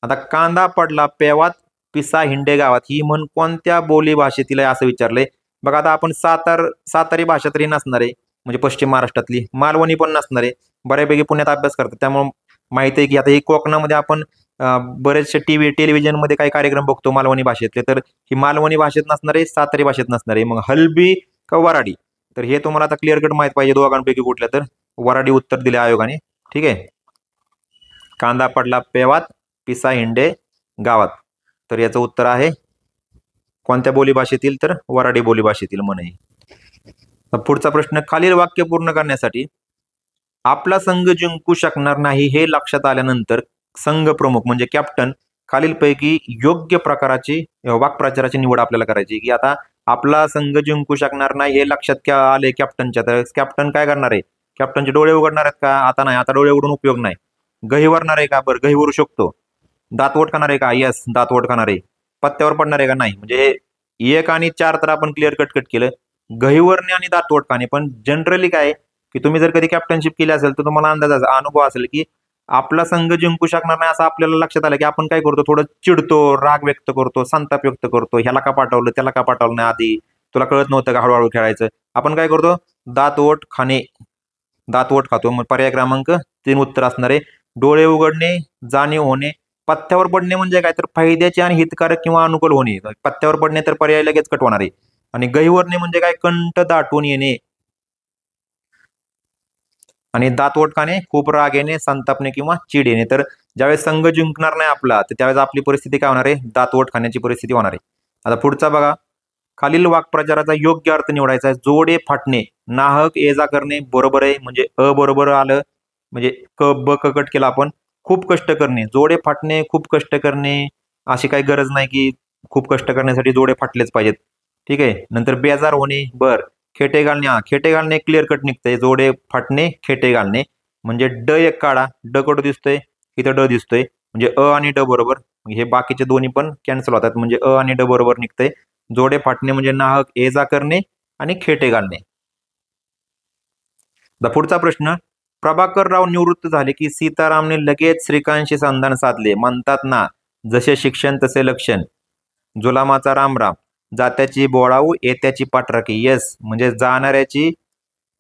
आता कांदा पडला पेवात पिसा हिंडे गावात ही म्हण कोणत्या बोली भाषेतील आहे असं विचारलंय. बघा, आता आपण सातारी भाषा तरी नसणार आहे, म्हणजे पश्चिम महाराष्ट्रातली. मालवणी पण नसणार आहे. बऱ्यापैकी पुण्यात अभ्यास करतात, त्यामुळे माहिती आहे की आता ही कोकणामध्ये आपण बरेचसे टेलिव्हिजन मध्ये काही कार्यक्रम बघतो मालवणी भाषेतले, तर ही मालवणी भाषेत नसणार आहे, सातारी भाषेत नसणार आहे. मग हलबी का वराडी, तर हे तुम्हाला आता क्लिअर कट माहित पाहिजे दोघांपैकी कुठल्या, तर वराडी उत्तर दिले आयोगाने. ठीक आहे, कांदा पडला पेवात पिसा हिंडे गावात, तर याचं उत्तर आहे कोणत्या बोली भाषेतील, तर वराडी बोली भाषेतील म्हण आहे. पुढचा प्रश्न, खालील वाक्य पूर्ण करण्यासाठी आपला संघ जिंकू शकणार नाही हे लक्षात आल्यानंतर संघ प्रमुख म्हणजे कॅप्टन खालीलपैकी योग्य प्रकाराची वाक्प्रचाराची निवड आपल्याला करायची. की आता आपला संघ जिंकू शकणार नाही हे लक्षात आले कॅप्टनच्या, तर कॅप्टन काय करणार आहे? कॅप्टनचे डोळे उघडणार आहेत का? आता नाही, आता डोळे उघडून उपयोग नाही. गहीवरणार आहे का? बरं, गहीवरू शकतो. दातवट खाणार आहे का? येस, दातवट खाणार आहे. पत्त्यावर पडणार आहे का? नाही. म्हणजे 1 आणि 4 तर आपण क्लिअर कट केलं. गहीवरणे आणि दातवट खाणे. पण जनरली काय की तुम्ही जर कधी कॅप्टनशिप केली असेल तर तुम्हाला अंदाजाचा अनुभव असेल की आपला संघ जिंकू शकणार नाही असं आपल्याला लक्षात आलं की आपण काय करतो, थोडं चिडतो, राग व्यक्त करतो, संताप व्यक्त करतो. ह्याला का पाठवलं, त्याला का पाठवलं नाही, आधी तुला कळत नव्हतं का हळूहळू खेळायचं. आपण काय करतो, दातवट खाणे, दातवट खातो. मग पर्याय क्रमांक 3 उत्तर असणार आहे. डोळे उघडणे, जाणीव होणे. पथ्यावर पडणे म्हणजे काय, तर फायद्याचे आणि हितकारक किंवा अनुकूल होणे. पथ्यावर पडणे तर पर्याय लगेच कट होणार आहे. आणि गहीवरणे म्हणजे काय, कंठ दाटून येणे. आणि दातवट खाणे, खूप राग येणे, संतापणे किंवा चिड येणे. तर ज्यावेळेस संघ जिंकणार नाही आपला, तर त्यावेळेस आपली परिस्थिती काय होणार आहे, दातवट खाण्याची परिस्थिती होणार आहे. आता पुढचा बघा, खालील वाक्प्रचाराचा योग्य अर्थ निवडायचा आहे. जोडे फाटणे, नाहक ये जा करणे बरोबर आहे, म्हणजे बरोबर आलं, म्हणजे क ब क कट केला आपण. खूप कष्ट करणे, जोडे फाटणे, खूप कष्ट करणे, अशी काही गरज नाही की खूप कष्ट करण्यासाठी जोडे फाटलेच पाहिजेत. ठीक आहे. नंतर बेजार होणे, बर. खेटे घालणे, हा खेटे घालणे क्लिअर कट निघतंय. जोडे फाटणे, खेटे घालणे, म्हणजे ड एक काढा, ड कडं दिसतोय, इथं ड दिसतोय, म्हणजे आणि ड बरोबर. हे बाकीचे दोन्ही पण कॅन्सल होतात, म्हणजे आणि ड बरोबर निघतंय. जोडे फाटणे म्हणजे नाहक ये जा करणे आणि खेटे घालणे. पुढचा प्रश्न, प्रभाकरराव निवृत्त झाले की सीतारामने लगेच श्रीकांतशी संधान साधले. म्हणतात ना, जसे शिक्षण तसे लक्षण. जुलामाचा रामराम, जात्याची बोळाऊ येत्याची पाठराखी. येस, म्हणजे जाणाऱ्याची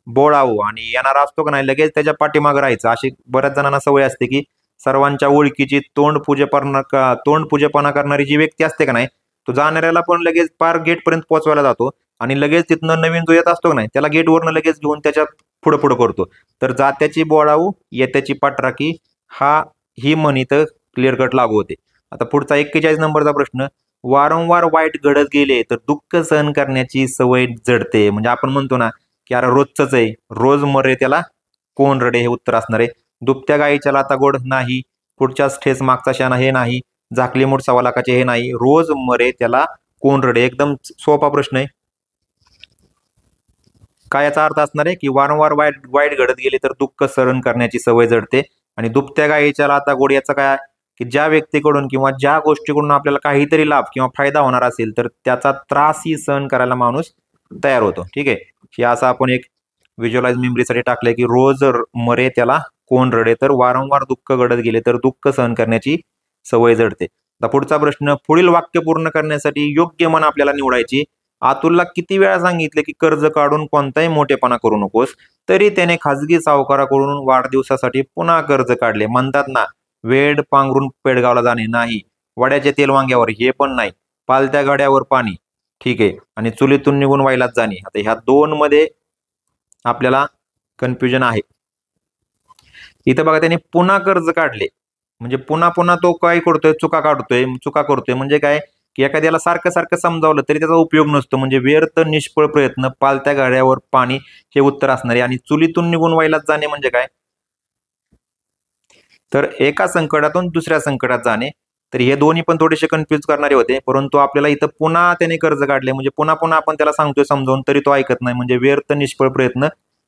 बोळाऊ आणि येणारा असतो का नाही लगेच त्याच्या पाठीमागे राहायचं. अशी बऱ्याच जणांना सवय असते की सर्वांच्या ओळखीची तोंडपूजेपणा करणारी जी व्यक्ती असते का नाही, तो जाणाऱ्याला पण लगेच पार गेट पर्यंत पोहोचवायला जातो आणि लगेच तिथनं नवीन जो येत असतो का नाही त्याला गेटवरनं लगेच घेऊन त्याच्या पुढे पुढे करतो. तर जात्याची बोळाऊ येत्याची पाठराखी ही म्हण इथं क्लिअर कट लागू होते. आता पुढचा 41 नंबरचा प्रश्न. वारंवार वाईट घडत गेले तर दुःख सहन करण्याची सवय जडते. म्हणजे आपण म्हणतो ना की अरे रोजच आहे, रोज मरे त्याला कोण रडे, हे उत्तर असणार आहे. दुभत्या गाईच्या लाता गोड नाही, पुढच्याच ठेस मागचा शाना हे नाही, झाकली मूठ सव्वा लाखाचे हे नाही, रोज मरे त्याला कोण रडे. एकदम सोपा प्रश्न आहे. काय याचा अर्थ असणार आहे की वारंवार वाईट घडत गेले तर दुःख सहन करण्याची सवय जडते. आणि दुभत्या गाईच्या लाता गोड याचा काय की ज्या व्यक्तीकडून किंवा ज्या गोष्टीकडून आपल्याला काहीतरी लाभ किंवा फायदा होणार असेल तर त्याचा त्रासही सहन करायला माणूस तयार होतो. ठीक आहे, हे असं आपण एक व्हिज्युअलाइज मेमरीसाठी टाकलंय की रोज मरे त्याला कोण रडे. तर वारंवार दुःख घडत गेले तर दुःख सहन करण्याची सवय जडते. आता पुढचा प्रश्न. पुढील वाक्य पूर्ण करण्यासाठी योग्य म्हण आपल्याला निवडायची. अतुलला किती वेळा सांगितले की कर्ज काढून कोणताही मोठेपणा करू नकोस, तरी त्याने खाजगी सावकाराकडून वाढदिवसासाठी पुन्हा कर्ज काढले. म्हणतात ना, वेड पांघरून पेडगावला जाणे नाही, वड्याच्या तेल वांग्यावर हे पण नाही, पालत्या गाड्यावर पाणी. ठीक आहे, आणि चुलीतून निघून वाईलाच जाणे. आता ह्या दोन मध्ये आपल्याला कन्फ्युजन आहे. इथं बघा, त्याने पुन्हा कर्ज काढले म्हणजे पुन्हा पुन्हा तो काय करतोय, चुका करतोय. म्हणजे काय की एखाद्याला सारखं सारखं समजावलं तरी त्याचा उपयोग नसतो. म्हणजे व्यर्थ निष्फळ प्रयत्न, पालत्या गाड्यावर पाणी हे उत्तर असणार आहे. आणि चुलीतून निघून वाईलाच जाणे म्हणजे काय, तर एका संकटातून दुसऱ्या संकटात जाणे. तर हे दोन्ही पण थोडेसे कन्फ्युज करणारे होते. परंतु आपल्याला इथं पुन्हा त्याने कर्ज काढले म्हणजे पुन्हा पुन्हा आपण त्याला सांगतोय समजावून तरी तो ऐकत नाही. म्हणजे व्यर्थ निष्फळ प्रयत्न,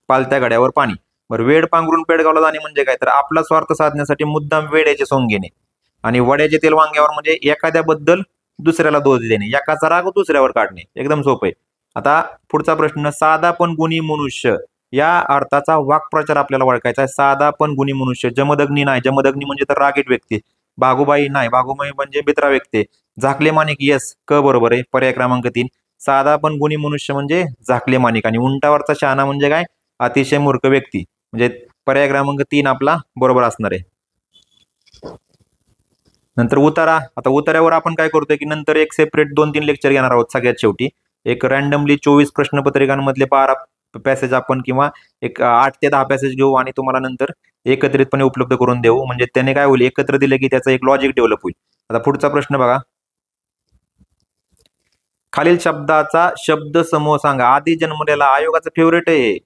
पालत्या गाड्यावर पाणी. बरं, वेड पांघरून पेडगावला जाणे म्हणजे काय, तर आपला स्वार्थ साधण्यासाठी मुद्दाम वेड्याचे सोंग घेणे. आणि वड्याचे तेल वांग्यावर म्हणजे एखाद्याबद्दल दुसऱ्याला दोष देणे, एकाचा राग दुसऱ्यावर काढणे. एकदम सोपं आहे. आता पुढचा प्रश्न. साधा पण गुणी मनुष्य या अर्थाचा वाक्प्रचार आपल्याला ओळखायचा आहे. साधा पण गुणी मनुष्य. जमदग्नी नाही, जमदग्नी म्हणजे तर रागीट व्यक्ती. भागुबाई नाही, भागुबाई म्हणजे मित्रा व्यक्ती. झाकले माणिक, येस, क बरोबर आहे, पर्याय क्रमांक 3. साधा पण गुणी मनुष्य म्हणजे झाकले माणिक. आणि उंटावरचा शहाणा म्हणजे काय, अतिशय मूर्ख व्यक्ती. म्हणजे पर्याय क्रमांक 3 आपला बरोबर असणार आहे. नंतर उतारा. आता उतार्यावर आपण काय करतोय की नंतर एक सेपरेट 2-3 लेक्चर घेणार आहोत. सगळ्यात शेवटी एक रँडमली 24 प्रश्नपत्रिकांमधले 12 पॅसेज आपण किंवा एक 8 ते 10 पॅसेज घेऊ आणि तुम्हाला नंतर एकत्रितपणे उपलब्ध करून देऊ. म्हणजे त्याने काय होईल, एकत्र दिले की त्याचं एक लॉजिक डेव्हलप होईल. आता पुढचा प्रश्न बघा. खालील शब्दाचा शब्द समूह सांगा. आधी जन्मलेला आयोगाचं फेवरेट आहे.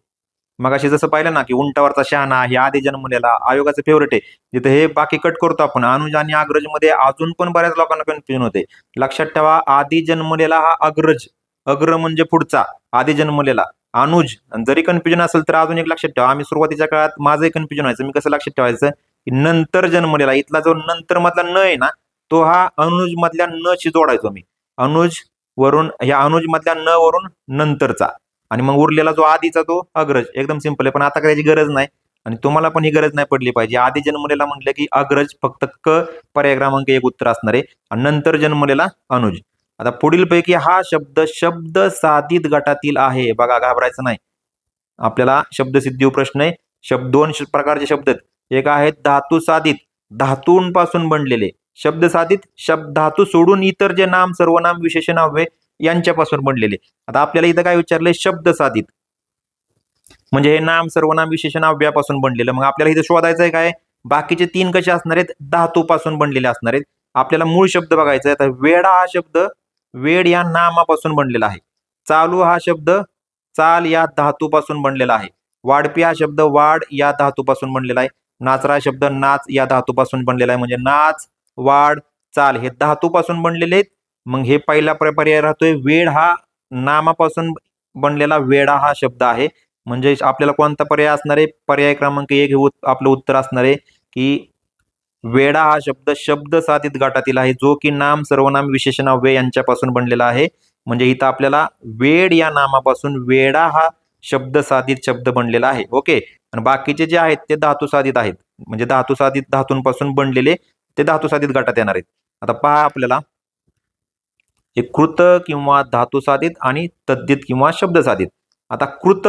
मग अशी जसं पाहिलं ना की उंटावरचा शहाणा हे आधी जन्मलेला आयोगाचं फेवरेट आहे. जिथे हे बाकी कट करतो आपण. अनुज आणि अग्रज मध्ये अजून पण बऱ्याच लोकांना कन्फ्युजन होते. लक्षात ठेवा, आधी जन्मलेला हा अग्रज, अग्र म्हणजे पुढचा, आधी जन्मलेला अनुज. जरी कन्फ्युजन असेल तर अजून एक लक्षात ठेवा, आम्ही सुरुवातीच्या काळात माझंही कन्फ्युजन व्हायचं. मी कसं लक्षात ठेवायचं की नंतर जन्मलेला, इथला जो नंतर मधला न आहे ना, तो हा अनुज मधल्या न शी जोडायचो मी. अनुज वरून, ह्या अनुज मधल्या न वरून नंतरचा, आणि मग उरलेला जो आधीचा तो अग्रज. एकदम सिंपल आहे, पण आता त्याची गरज नाही आणि तुम्हाला पण ही गरज नाही पडली पाहिजे. आधी जन्मलेला म्हटलं की अग्रज, फक्त क पर्याय क्रमांक 1 उत्तर असणार आहे. आणि नंतर जन्मलेला अनुज. आता पुढील पैकी हा शब्द साधित गटातील आहे. बघा, घाबरायचं नाही, आपल्याला शब्दसिद्धी प्रश्न आहे. दोन प्रकारचे शब्द आहेत. एक आहेत धातू साधित, धातूंपासून बनलेले. शब्द साधित, धातू सोडून इतर जे नाम, सर्वनाम, विशेषण, अव्यय यांच्यापासून बनलेले. आता आपल्याला इथं काय विचारलंय, शब्द साधित म्हणजे हे नाम, सर्वनाम, विशेषण, अव्ययापासून बनलेलं. मग आपल्याला इथे शोधायचं आहे काय, बाकीचे 3 कसे असणार आहेत, धातूपासून बनलेले असणार आहेत. आपल्याला मूळ शब्द बघायचा आहे. आता वेडा हा शब्द वेड या नामापासून बनलेला आहे. चालू हा शब्द चाल या धातूपासून बनलेला आहे. वाढपी हा शब्द वाढ या धातूपासून बनलेला आहे. नाचरा शब्द नाच या धातूपासून बनलेला आहे. म्हणजे नाच, वाढ, चाल हे धातूपासून बनलेले आहेत. मग हे पहिला पर्याय राहतोय. वेड हा नामापासून बनलेला वेडा हा शब्द आहे. म्हणजे आपल्याला कोणता पर्याय असणार आहे, पर्याय क्रमांक 1 हे आपलं उत्तर असणार आहे की वेडा हा शब्द साधित गटातील आहे, जो की नाम, सर्वनाम, विशेषण, अव्यय यांच्यापासून बनलेला आहे. म्हणजे इथं आपल्याला वेड या नामापासून वेडा हा शब्द साधित शब्द बनलेला आहे. ओके. आणि बाकीचे जे आहेत ते धातू साधित आहेत, म्हणजे धातू साधित धातूंपासून बनलेले ते धातू साधित गटात येणार आहेत. आता पहा आपल्याला हे कृत किंवा धातू साधित आणि तद्धित किंवा शब्द साधित. आता कृत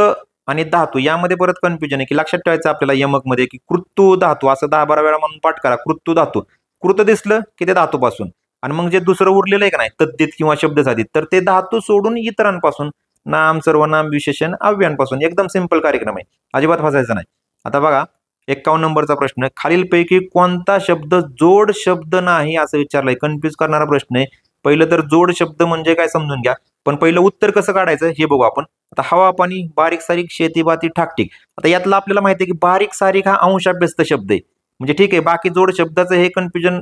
आणि धातू यामध्ये परत कन्फ्युजन आहे, की लक्षात ठेवायचं आपल्याला यमक मध्ये, की कृतू धातू असं 10-12 वेळा म्हणून पाठ करा. कृतू धातू, कृत दिसलं की ते धातूपासून, आणि मग जे दुसरं उरलेलं आहे का नाही तद्धित किंवा शब्द साधित, तर ते धातू सोडून इतरांपासून, नाम सर्वनाम विशेषण अव्ययांपासून. एकदम सिंपल कार्यक्रम आहे, अजिबात फसायचं नाही. आता बघा 51 नंबरचा प्रश्न, खालीलपैकी कोणता शब्द जोड शब्द नाही असं विचारलंय. कन्फ्युज करणारा प्रश्न आहे. पहिलं तर जोड शब्द म्हणजे काय समजून घ्या, पण पहिलं उत्तर कसं काढायचं हे बघू आपण. आता हवा पाणी, बारीक सारीक, शेती बाती, ठाकठीक. आता यातला आपल्याला माहिती आहे की बारीक सारीक हा अंशाभ्यस्त शब्द आहे, म्हणजे ठीक आहे, बाकी जोड शब्दाचं हे कन्फ्युजन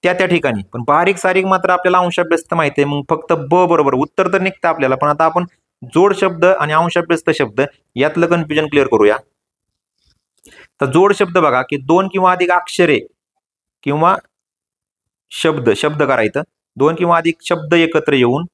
त्या त्या ठिकाणी, पण बारीक सारीक मात्र आपल्याला अंशाभ्यस्त माहिती आहे. मग फक्त ब बरोबर उत्तर तर निघतं आपल्याला, पण आता आपण जोड शब्द आणि अंशाभ्यस्त शब्द यातलं कन्फ्युजन क्लिअर करूया. तर जोड शब्द बघा की 2 किंवा अधिक अक्षरे किंवा शब्द शब्द करायचं, 2 किंवा अधिक शब्द एकत्र येऊन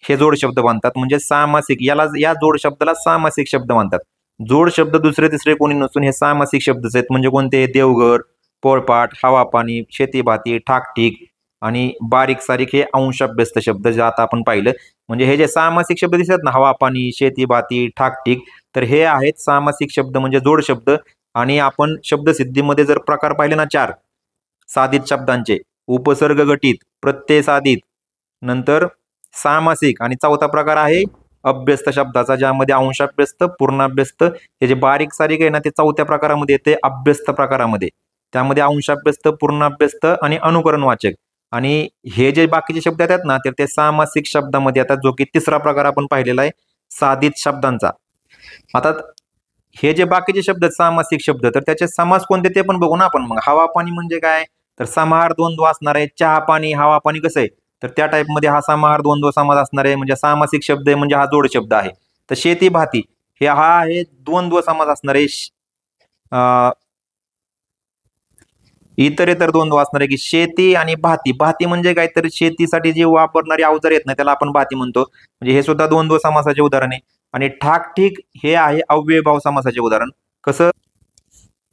हे जोड शब्द बनतात, म्हणजे सामासिक. याला या जोड शब्दाला सामासिक शब्द म्हणतात. जोड शब्द दुसरे तिसरे कोणी नसून हे सामासिक शब्दच आहेत. म्हणजे कोणते? देवघर, पोळपाट, हवा पाणी, शेती भाती, ठाकठीक आणि बारीक सारीक हे अंशाभ्यस्त शब्द जे आता आपण पाहिलं. म्हणजे हे जे सामासिक शब्द दिसतात ना, हवा पाणी, शेती भाती, ठाकठीक, तर हे आहेत सामासिक शब्द म्हणजे जोड शब्द. आणि आपण शब्दसिद्धीमध्ये जर प्रकार पाहिले ना 4 साधित शब्दांचे, उपसर्ग गटित, प्रत्यय साधित, नंतर सामासिक, आणि चौथा प्रकार आहे अभ्यस्त शब्दाचा, ज्यामध्ये अंशाभ्यस्त, पूर्णाभ्यस्त, हे जे बारीक सारीक आहे ना ते चौथ्या प्रकारामध्ये येते, अभ्यस्त प्रकारामध्ये. त्यामध्ये अंशाभ्यस्त, पूर्णाभ्यस्त आणि अनुकरण वाचक. आणि हे जे बाकीचे शब्द आहेत ना तर ते सामासिक शब्दामध्ये येतात, जो की तिसरा प्रकार आपण पाहिलेला आहे साधित शब्दांचा. आता हे जे बाकीचे शब्द आहेत सामासिक शब्द, तर त्याचे समास कोणते ते पण बघू ना आपण. मग हवा पाणी म्हणजे काय, तर समाहार द्वंद्व असणार आहे. चहा पाणी, हवा पाणी कसं आहे, तर त्या टाईपमध्ये हा समाहार द्वंद्व समास असणार आहे, म्हणजे सामासिक शब्द आहे, म्हणजे हा जोड शब्द आहे. तर शेती भाती हे हा आहे द्वंद्व समास असणार आहे. इतरेतर द्वंद्व असणार आहे, की शेती आणि भाती. भाती म्हणजे काय, तर शेतीसाठी जे वापरणारे अवजार आहेत ना त्याला आपण भाती म्हणतो, म्हणजे हे सुद्धा द्वंद्व समासाचे उदाहरण आहे. आणि ठाकठीक हे आहे अव्ययभाव समासाचे उदाहरण. कसं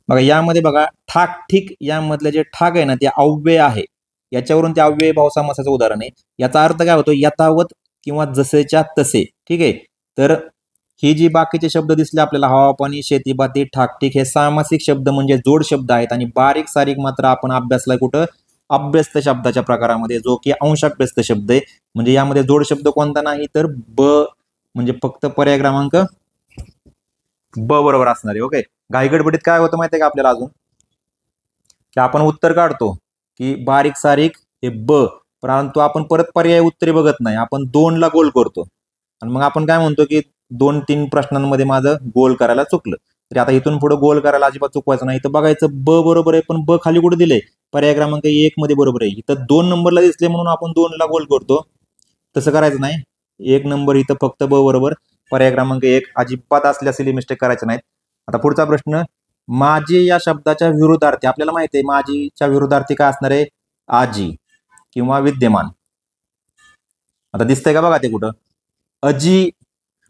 बघा यामध्ये बघा, ठाकठीक यामधलं जे ठाक आहे ना ते अव्यय आहे, याच्यावरून ते अव्ययभाव समासाचं उदाहरण आहे. याचा अर्थ काय होतो, यथावत किंवा जसेच्या तसे. ठीक आहे. तर ही जी बाकीचे शब्द दिसले आपल्याला, हवा पाणी, शेती बाती, ठाकठीक, हे सामासिक शब्द म्हणजे जोड शब्द आहेत. आणि बारीक सारीक मात्र आपण अभ्यासलाय कुठं, अभ्यस्त शब्दाच्या प्रकारामध्ये, जो की अंशाभ्यस्त शब्द आहे. म्हणजे यामध्ये जोड शब्द कोणता नाही, तर ब, म्हणजे फक्त पर्याय क्रमांक ब बरोबर असणार आहे. ओके. घाईगडबडीत काय होतं माहितीये का आपल्याला अजून, की आपण उत्तर काढतो की बारीक सारीक हे ब, परंतु आपण परत पर्याय उत्तरे बघत नाही, आपण 2 ला गोल करतो. आणि मग आपण काय म्हणतो की 2-3 प्रश्नांमध्ये माझं गोल करायला चुकलं. तरी आता इथून पुढे गोल करायला अजिबात चुकवायचं नाही. तर बघायचं ब बरोबर आहे, पण ब खाली कुठे दिले, पर्याय क्रमांक 1 मध्ये बरोबर आहे. इथं 2 नंबरला दिसले म्हणून आपण 2 ला गोल करतो, तसं करायचं नाही. 1 नंबर इथं फक्त ब बरोबर, पर्याय क्रमांक 1. अजिबात असल्या सिली मिस्टेक करायचं नाहीत. आता पुढचा प्रश्न, माझे या शब्दाच्या विरुद्धार्थी. आपल्याला माहिती आहे माझीच्या विरुद्धार्थी काय असणार आहे, आजी किंवा विद्यमान. आता दिसतंय का बघा ते कुठं, अजी,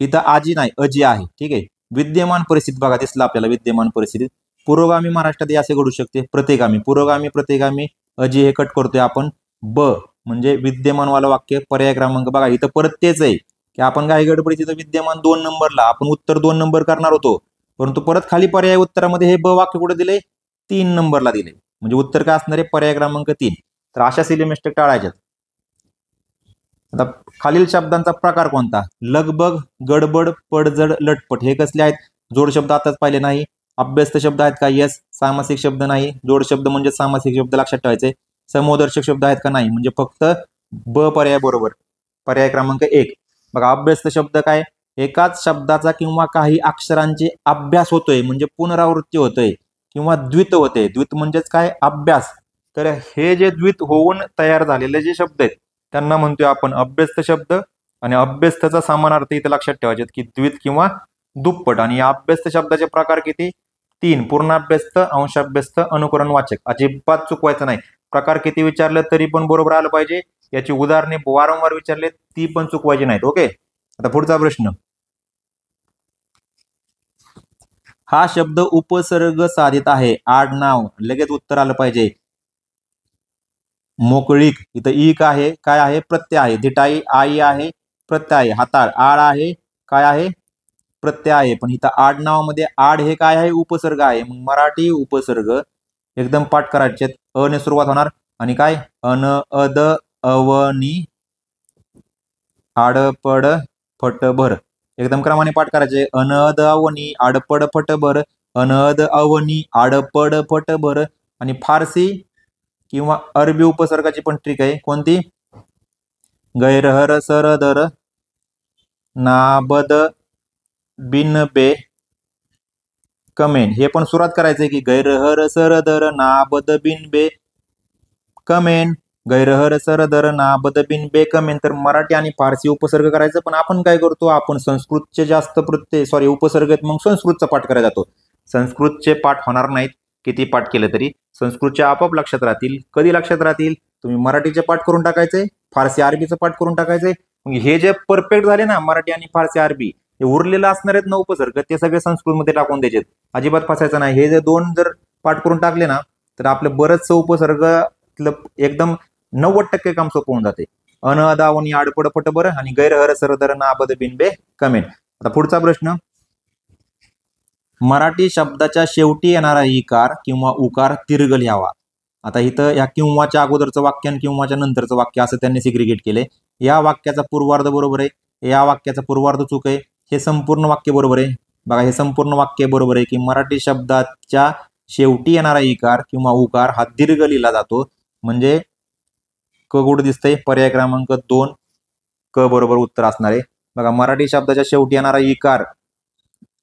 इथं आजी नाही अजी आहे. ठीक आहे. विद्यमान परिस्थिती बघा दिसलं आपल्याला, विद्यमान परिस्थितीत पुरोगामी महाराष्ट्रात असे घडू शकते, प्रतिगामी, पुरोगामी, प्रतिगामी, अजी हे कट करतोय आपण. ब म्हणजे विद्यमान वाला वाक्य, पर्याय क्रमांक बघा इथं परत तेच आहे, की आपण काय गडबडीत इथं विद्यमान 2 नंबरला आपण उत्तर 2 नंबर करणार होतो, परंतु परत खाली पर्याय उत्तरामध्ये हे ब वाक्य कुठे दिले, 3 नंबरला दिले. म्हणजे उत्तर काय असणार आहे, पर्याय क्रमांक 3. तर अशा सिली मिस्टेक टाळायच्यात. आता खालील शब्दांचा प्रकार कोणता, लगबग, गडबड, पडझड, लटपट, हे कसले आहेत, जोड शब्द आताच पाहिले नाही. अभ्यस्त शब्द आहेत का, यस. सामासिक शब्द नाही, जोड शब्द म्हणजे सामासिक शब्द लक्षात ठेवायचे. समूहदर्शक शब्द आहेत का, नाही, म्हणजे फक्त ब पर्याय बरोबर, पर्याय क्रमांक 1. बघा अभ्यस्त शब्द काय, एकाच शब्दाचा किंवा काही अक्षरांचे अभ्यास होतोय, म्हणजे पुनरावृत्ती होतोय किंवा द्वित होते. द्वित म्हणजेच काय, अभ्यास. तर हे जे द्वित होऊन तयार झालेले जे शब्द आहेत त्यांना म्हणतोय आपण अभ्यस्त शब्द. आणि अभ्यस्तचा समानार्थ इथे लक्षात ठेवायचे की द्वित किंवा दुप्पट. आणि या अभ्यस्त शब्दाचे प्रकार किती, 3. पूर्णाभ्यस्त, अंशाभ्यस्त, अनुकरण वाचक. अजिबात चुकवायचं नाही. प्रकार किती विचारलं तरी पण बरोबर आलं पाहिजे. याची उदाहरणे वारंवार विचारले ती पण चुकवायची नाहीत. ओके. आता पुढचा प्रश्न, हा शब्द उपसर्ग साधित आहे, आडनाव, लगेच उत्तर आलं पाहिजे. मोकळीक, इथं ईक आहे, काय आहे, प्रत्यय आहे. धिटाई, आई आहे, प्रत्यय आहे. हाताळ, आड आहे, काय आहे, प्रत्यय आहे. पण इथं आडनावामध्ये आड हे काय आहे, उपसर्ग आहे. मग मराठी उपसर्ग एकदम पाठ करायचे. अ ने सुरुवात होणार आणि काय, अन, अद, अवनी, आडपड, फटभर. एकदम क्रमाने पाठ करायचे. अनद अवनी, आडपड, फटभर, अनद अवनी, आडपड, फटभर. आणि फारसी किंवा अरबी उपसर्गाची पण ट्रिक आहे. कोणती, गैरहर सरदर नाबद बिनबे कमेन. हे पण सुरुवात करायचंय की गैरहर सरदर नाबद बिनबे कमेन, गैरहर सरदर नाबद बिनबे कमेन. तर मराठी आणि फारसी उपसर्ग करायचं. पण आपण काय करतो, आपण संस्कृतचे जास्त प्रत्यय उपसर्ग आहेत, मग संस्कृतचा पाठ करायला जातो. संस्कृतचे पाठ होणार नाहीत किती पाठ केलं तरी. संस्कृतचे आपोआप लक्षात राहतील. कधी लक्षात राहतील, तुम्ही मराठीचे पाठ करून टाकायचे, फारसी अरबीचं पाठ करून टाकायचे. मग हे जे परफेक्ट झाले ना मराठी आणि फारसी अरबी, हे उरलेलं असणार आहेत ना उपसर्ग, ते सगळे संस्कृतमध्ये टाकून द्यायचे. अजिबात फसायचं नाही. हे जे दोन जर पाठ करून टाकले ना, तर आपलं बरंचसं उपसर्ग एकदम 90% काम सोपं होऊन जाते. अन, अदावनी, आडपड, फटबर आणि गैरहर सरदर नाबद बिनबे कमेन. आता पुढचा प्रश्न, मराठी शब्दाच्या शेवटी येणारा इकार किंवा उकार दीर्घ लिहावा. आता इथं या किंवाच्या अगोदरचं वाक्य आणि किंवाच्या नंतरचं वाक्य असं त्यांनी सिग्रिगेट केले. या वाक्याचा पूर्वार्ध बरोबर आहे, या वाक्याचा पूर्वार्ध चूक आहे, हे संपूर्ण वाक्य बरोबर आहे. बघा, हे संपूर्ण वाक्य बरोबर आहे की मराठी शब्दाच्या शेवटी येणारा इकार किंवा उकार हा दीर्घ लिहिला जातो. म्हणजे क कुठं दिसतंय, पर्याय क्रमांक 2 क बरोबर उत्तर असणार आहे. बघा, मराठी शब्दाच्या शेवटी येणारा इकार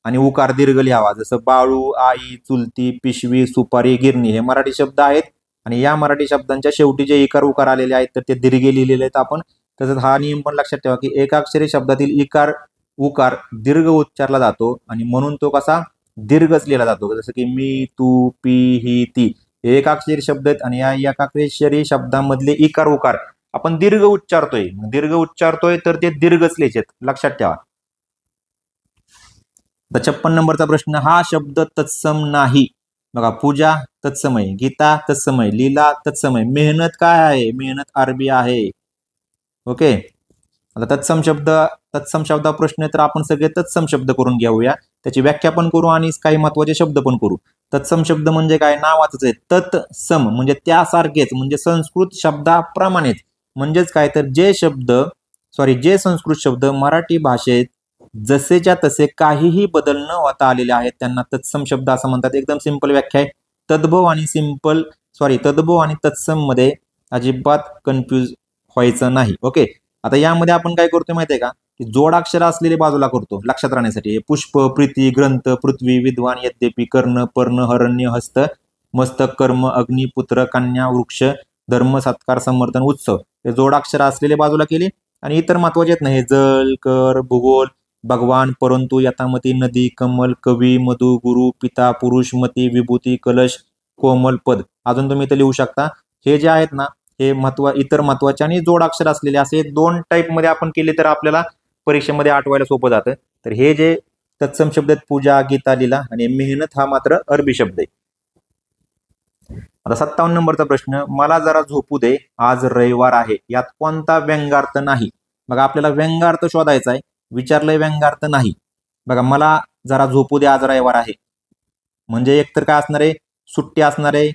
आणि उकार दीर्घ लिहावा. जसं बाळू, आई, चुलती, पिशवी, सुपारी, गिरणी हे मराठी शब्द आहेत. आणि या मराठी शब्दांच्या शेवटी जे इकार उकार आलेले आहेत तर ते दीर्घे लिहिलेले आहेत आपण. तसंच हा नियम पण लक्षात ठेवा की एकाक्षरी शब्दातील इकार उकार दीर्घ उच्चारला जातो आणि म्हणून तो कसा दीर्घच लिहिला जातो. जसं की मी, तू, पी, ही, ती हे एकाक्षरी शब्द आहेत आणि या एकाक्षरी शब्दामधले इकार उकार आपण दीर्घ उच्चारतोय. दीर्घ उच्चारतोय तर ते दीर्घच लिहायचे, लक्षात ठेवा. 56 नंबरचा प्रश्न, हा शब्द तत्सम नाही. बघा, पूजा तत्समय, गीता तत्समय, लीला तत्समय, मेहनत काय आहे, मेहनत अरबी आहे. ओके. आता तत्सम शब्द प्रश्न तर आपण सगळे तत्सम शब्द करून घेऊया, त्याची व्याख्या पण करू आणि काही महत्वाचे शब्द पण करू. तत्सम शब्द म्हणजे काय, नावाचंच आहे. तत्सम म्हणजे त्यासारखेच, म्हणजे संस्कृत शब्दाप्रमाणेच. म्हणजेच काय तर जे संस्कृत शब्द मराठी भाषेत जसेच्या तसे काहीही बदल न होता आलेले आहेत त्यांना तत्सम शब्द असं म्हणतात. एकदम सिंपल व्याख्या आहे. तद्भव आणि तत्सम मध्ये अजिबात कन्फ्यूज व्हायचं नाही. ओके. आता यामध्ये आपण काय करतोय माहितीये का, की जोडाक्षर असलेले बाजूला करतो लक्षात राहण्यासाठी. पुष्प, प्रीती, ग्रंथ, पृथ्वी, विद्वान, यद्यपि, कर्ण, पर्ण, हरण्य, हस्त, मस्तक, कर्म, अग्नी, पुत्र, कन्या, वृक्ष, धर्म, सत्कार, समर्थन, उत्सव हे जोडाक्षर असलेले बाजूला केले. आणि इतर महत्वाचे आहेत ना, हे जल, कर, भूगोल, भगवान, परंतु, यथामती, नदी, कमल, कवी, मधु, गुरु, पिता, पुरुष, मती, विभूती, कलश, कोमल, पद. अजून तुम्ही इथे लिहू शकता. हे जे आहेत ना, हे इतर महत्वाचे आणि जोडाक्षर असलेले असे 2 टाईप मध्ये आपण केले तर आपल्याला परीक्षेमध्ये आठवायला सोपं जातं. तर हे जे तत्सम शब्द आहेत, पूजा, गीता, लीला आणि मेहनत हा मात्र अरबी शब्द आहे. आता 57 नंबरचा प्रश्न, मला जरा झोपू दे, आज रविवार आहे, यात कोणता व्यंगार्थ नाही. बघा, आपल्याला व्यंगार्थ शोधायचा आहे, विचारलंय व्यंगार्थ नाही. बघा, मला जरा झोपू दे, आज रविवार आहे म्हणजे एकतर काय असणार आहे, सुट्टी असणार आहे,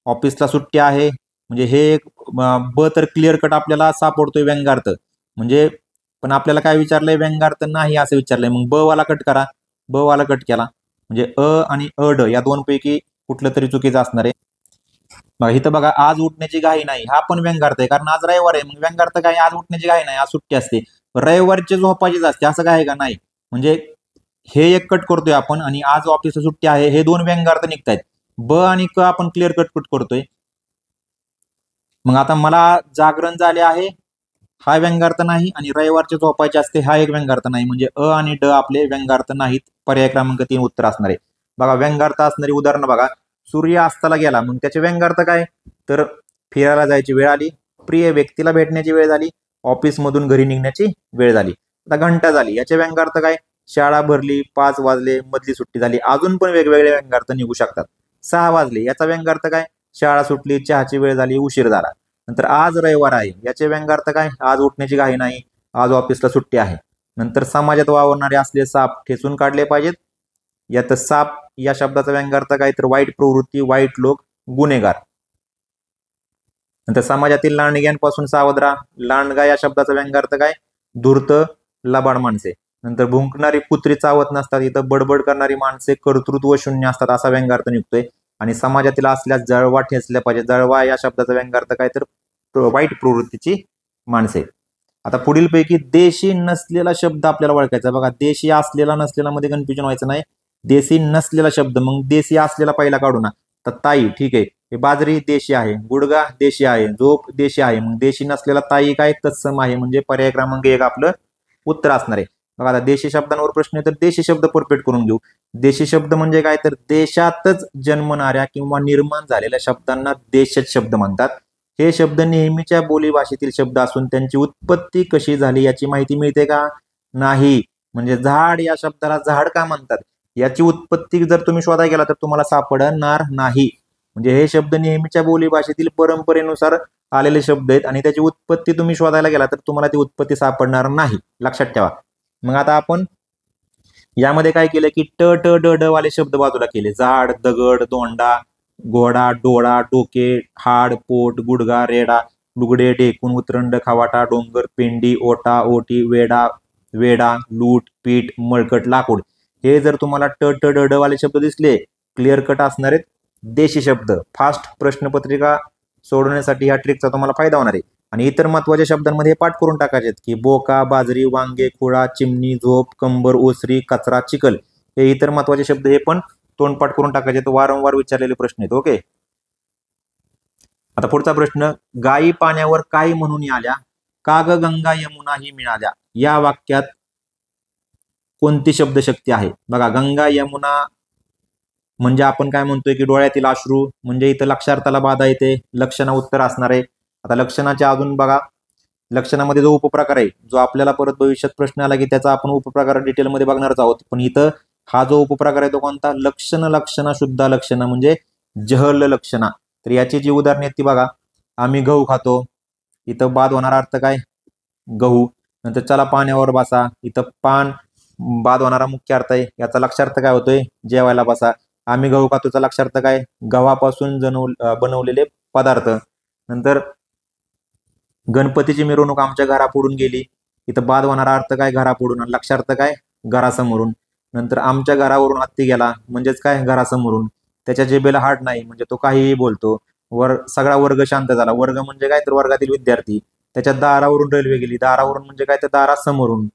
ऑफिसला सुट्टी आहे. म्हणजे हे एक ब तर क्लिअर कट आपल्याला सापडतोय व्यंगार्थ. म्हणजे पण आपल्याला काय विचारलंय, व्यंगार्थ नाही असं विचारलंय. मग ब वाला कट करा, ब वाला कट केला म्हणजे अ आणि अड या 2 पैकी कुठलं तरी चुकीचं असणार आहे. बघा, इथं बघा, आज उठण्याची घाई नाही, हा पण व्यंगार्थ आहे कारण आज रविवार आहे. मग व्यंगार्थ काय, आज उठण्याची घाई नाही, आज सुट्टी असते. रविवारची झोपायचीच असते असं काय आहे का, नाही. म्हणजे हे एक कट करतोय आपण आणि आज ऑफिसला सुट्टी आहे, हे 2 व्यंगार्थ निघतायत. ब आणि क आपण क्लिअर कट करतोय. मग आता मला जागरण झाले आहे, हा व्यंगार्थ नाही, आणि रविवारचे झोपायचे असते हा एक व्यंगार्थ नाही. म्हणजे अ आणि ड आपले व्यंगार्थ नाहीत. पर्याय क्रमांक 3 उत्तर असणार आहे. बघा, व्यंगार्थ असणारी उदाहरणं बघा, सूर्य अस्ताला गेला, मग त्याचे व्यंगार्थ काय तर फिरायला जायची वेळ आली, प्रिय व्यक्तीला भेटण्याची वेळ झाली, ऑफिस मधून घरी निघण्याची वेळ झाली. आता घंटा झाली, याचे व्यंगार्थ काय शाळा भरली, 5 वाजले, मधली सुट्टी झाली. अजून पण वेगवेगळे व्यंग्यार्थ निघू शकतात. 6 वाजले याचा व्यंग्यार्थ काय? शाळा सुटली, चहाची वेळ झाली, उशीर झाला. नंतर आज रविवार आहे याचे व्यंग्यार्थ काय? आज उठण्याची घाई नाही, आज ऑफिसला सुट्टी आहे. नंतर समाजात वावरणारे असले साप ठेचून काढले पाहिजेत. यात साप या शब्दाचा व्यंग्यार्थ काय? तर वाईट प्रवृत्ती, वाईट लोक, गुन्हेगार. नंतर समाजातील लांडग्यांपासून सावध राहा. लांडगा या शब्दाचा व्यंग्यार्थ काय? धूर्त, लबाड माणसे. नंतर भुंकणारी कुत्री चावत नसतात, इथं बडबड करणारी माणसे कर्तृत्व शून्य असतात असा व्यंग्यार्थ निघतोय. आणि समाजातील असल्यास जळवा ठेचल्या पाहिजे. जळवा या शब्दाचा व्यंग्यार्थ काय? तर वाईट प्रवृत्तीची माणसे. आता पुढीलपैकी देशी नसलेला शब्द आपल्याला ओळखायचा. बघा, देशी असलेला नसलेला मध्ये कन्फ्युजन व्हायचं नाही. देशी नसलेला शब्द, मग देशी असलेला पहिला काढू ना. तर ताई ठीक आहे, हे बाजरी देशी आहे, गुडगा देशी आहे, झोप देशी आहे. मग देशी नसलेला ताई काय? तत्सम आहे. म्हणजे पर्याय क्रमांक 1 आपलं उत्तर असणार आहे. बघा, आता देशी शब्दांवर प्रश्न आहे तर देशी शब्द परफेक्ट करून घेऊ. देशी शब्द म्हणजे काय? तर देशातच जन्मणाऱ्या किंवा निर्माण झालेल्या शब्दांना देशज शब्द म्हणतात. हे शब्द नेहमीच्या बोलीभाषेतील शब्द असून त्यांची उत्पत्ती कशी झाली याची माहिती मिळते का? नाही. म्हणजे झाड या शब्दाला झाड का म्हणतात याची उत्पत्ती जर तुम्ही शोधायला गेला तर तुम्हाला सापडणार नाही. म्हणजे हे शब्द नेहमीच्या बोलीभाषेतील परंपरेनुसार आलेले शब्द आहेत आणि त्याची उत्पत्ती तुम्ही शोधायला गेला तर तुम्हाला ती उत्पत्ती सापडणार नाही, लक्षात ठेवा. मग आता आपण यामध्ये काय केलं की ट ट ड ड वाले शब्द बाजूला केले. झाड, दगड, दोंडा, घोडा, डोळा, डोके, हाड, पोट, गुडगा, रेडा, लुगडे, ढेकून, उतरंड, खवाटा, डोंगर, पेंडी, ओटा, ओटी, वेडा, वेडा, लूट, पीठ, मळकट, लाकूड. हे जर तुम्हाला ट ट ड ड वाले शब्द दिसले, क्लिअर कट असणार आहेत देशी शब्द. फास्ट प्रश्नपत्रिका सोडवण्यासाठी या ट्रिकचा तुम्हाला फायदा होणार आहे. आणि इतर महत्वाच्या शब्दांमध्ये पाठ करून टाकायचे की बोका, बाजरी, वांगे, खुळा, चिमणी, झोप, कंबर, ओसरी, कचरा, चिखल. हे इतर महत्वाचे शब्द हे पण तोंडपाठ करून टाकायचे. तर वारंवार विचारलेले प्रश्न आहेत. ओके, आता पुढचा प्रश्न, गायी पाण्यावर काय म्हणून आल्या, का ग गंगा यमुना ही मिळाल्या. या वाक्यात कोणती शब्दशक्ती आहे? बघा, गंगा यमुना म्हणजे आपण काय म्हणतोय की डोळ्यातील अश्रू. म्हणजे इथं लक्षार्थाला बाधा येते. लक्षणा उत्तर असणार आहे. आता लक्षणाचे अजून बघा, लक्षणामध्ये जो उपप्रकार आहे जो आपल्याला परत भविष्यात प्रश्न आला की त्याचा आपण उपप्रकार डिटेलमध्ये बघणारच आहोत. पण इथं हा जो उपप्रकार आहे तो कोणता? लक्षण, लक्षणा, शुद्ध लक्षणा म्हणजे जहल लक्षणा. तर याची जी उदाहरणे आहेत ती बघा. आम्ही गहू खातो, इथं बाद होणारा अर्थ काय? गहू. नंतर चला पाण्यावर बसा, इथं पान बाद होणारा मुख्य अर्थ आहे. याचा लक्षार्थ काय होतोय? जेवायला बसा. आम्ही गहू खातोचा लक्षार्थ काय? गव्हापासून बनवलेले पदार्थ. नंतर गणपतीची मिरवणूक आमच्या घरापुढून गेली, इथं बाद होणारा अर्थ काय? घरापुढून. आणि लक्षार्थ काय? घरासमोरून. नंतर आमच्या घरावरून हत्ती गेला म्हणजेच काय? घरासमोरून. त्याच्या जिभेला हाड नाही म्हणजे तो काहीही बोलतो. सगळा वर्ग शांत झाला. वर्ग म्हणजे काय? तर वर्गातील विद्यार्थी. त्याच्या दारावरून रेल्वे गेली. दारावरून म्हणजे काय? तर दारासमोरून.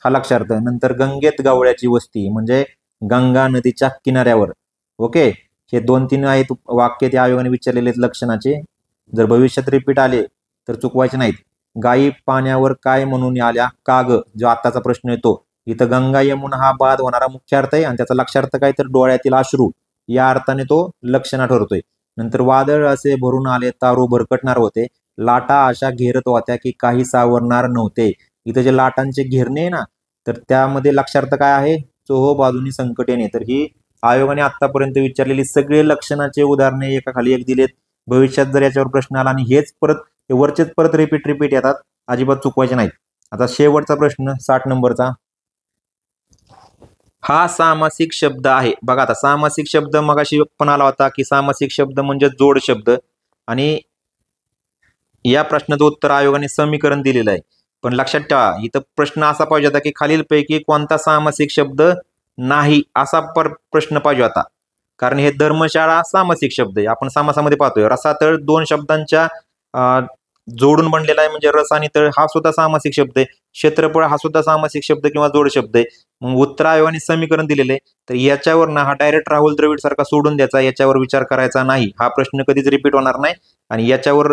हा लक्षार्थ. नंतर गंगेत गवळ्याची वस्ती म्हणजे गंगा नदीच्या किनाऱ्यावर. ओके, हे 2-3 आहेत वाक्य त्या आयोगाने विचारलेले लक्षणाचे. जर भविष्यात रिपीट आले तर चुकवायचे नाहीत. गायी पाण्यावर काय म्हणून आल्या, का ग, जो आताचा प्रश्न येतो. इथं गंगा यमुना हा बाद होणारा मुख्य अर्थ आहे आणि त्याचा लक्षार्थ काय? तर डोळ्यातील अश्रू या अर्थाने तो लक्षणा ठरतोय. नंतर वादळ असे भरून आले, तारू भरकटणार होते, लाटा अशा घेरत होत्या की काही सावरणार नव्हते. इथं जे लाटांचे घेरणे आहे ना, तर त्यामध्ये लक्षार्थ काय आहे? चोहो बाजूनी संकट येणे. तर ही आयोगाने आतापर्यंत विचारलेली सगळे लक्षणाचे उदाहरणे एकाखाली एक दिलेत. भविष्यात जर याच्यावर प्रश्न आला आणि हेच परत वरचेच परत रिपीट येतात, अजिबात चुकवायचे नाहीत. आता शेवटचा प्रश्न 60 नंबरचा. हा सामासिक शब्द आहे. बघा, आता सामासिक शब्द मगाशी पण आला होता की सामासिक शब्द म्हणजे जोड शब्द. आणि या प्रश्नाचं उत्तर आयोगाने समीकरण दिलेलं आहे. पण लक्षात ठेवा, इथं प्रश्न असा पाहिजे होता की खालीलपैकी कोणता सामासिक शब्द नाही असा प्रश्न पाहिजे होता. कारण हे धर्मशाळा सामासिक शब्द आहे. आपण समासामध्ये पाहतोय. रसातळ 2 शब्दांच्या जोडून बनलेला आहे म्हणजे रस आणि तळ हा सुद्धा सामासिक शब्द आहे. क्षेत्रफळ हा सुद्धा सामासिक शब्द किंवा जोड शब्द आहे. मग उत्तर आयोगाने समीकरण दिलेले आहे. तर याच्यावर ना हा डायरेक्ट राहुल द्रविड सारखा सोडून द्यायचा, याच्यावर विचार करायचा नाही. हा प्रश्न कधीच रिपीट होणार नाही आणि याच्यावर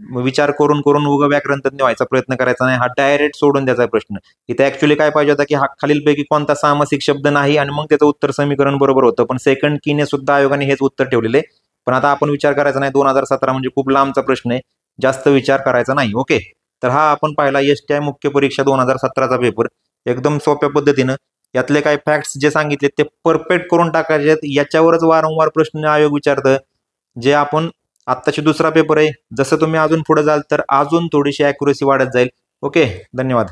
विचार करून करून उगा व्याकरण तज्ञ व्हायचा प्रयत्न करायचा नाही. हा डायरेक्ट सोडून द्यायचा प्रश्न. इथे ऍक्च्युअली काय पाहिजे होता की हा खालीलपैकी कोणता सामासिक शब्द नाही आणि मग त्याचं उत्तर समीकरण बरोबर होतं. पण सेकंड कीने सुद्धा आयोगाने हेच उत्तर ठेवलेले. पण आता आपण विचार करायचा नाही. 2017 म्हणजे खूप लांबचा प्रश्न आहे, जास्त विचार करायचा नाही. ओके, तर हा आपण पाहिला STI मुख्य परीक्षा 2017चा पेपर. एकदम सोप्या पद्धतीनं यातले काही फॅक्ट्स जे सांगितले ते परफेक्ट करून टाकायचे आहेत. याच्यावरच वारंवार प्रश्न आयोग विचारतं. जे आपण आत्ताची दुसरा पेपर आहे, जसं तुम्ही अजून पुढे जाल तर अजून थोडीशी अॅक्युरेसी वाढत जाईल. ओके, धन्यवाद.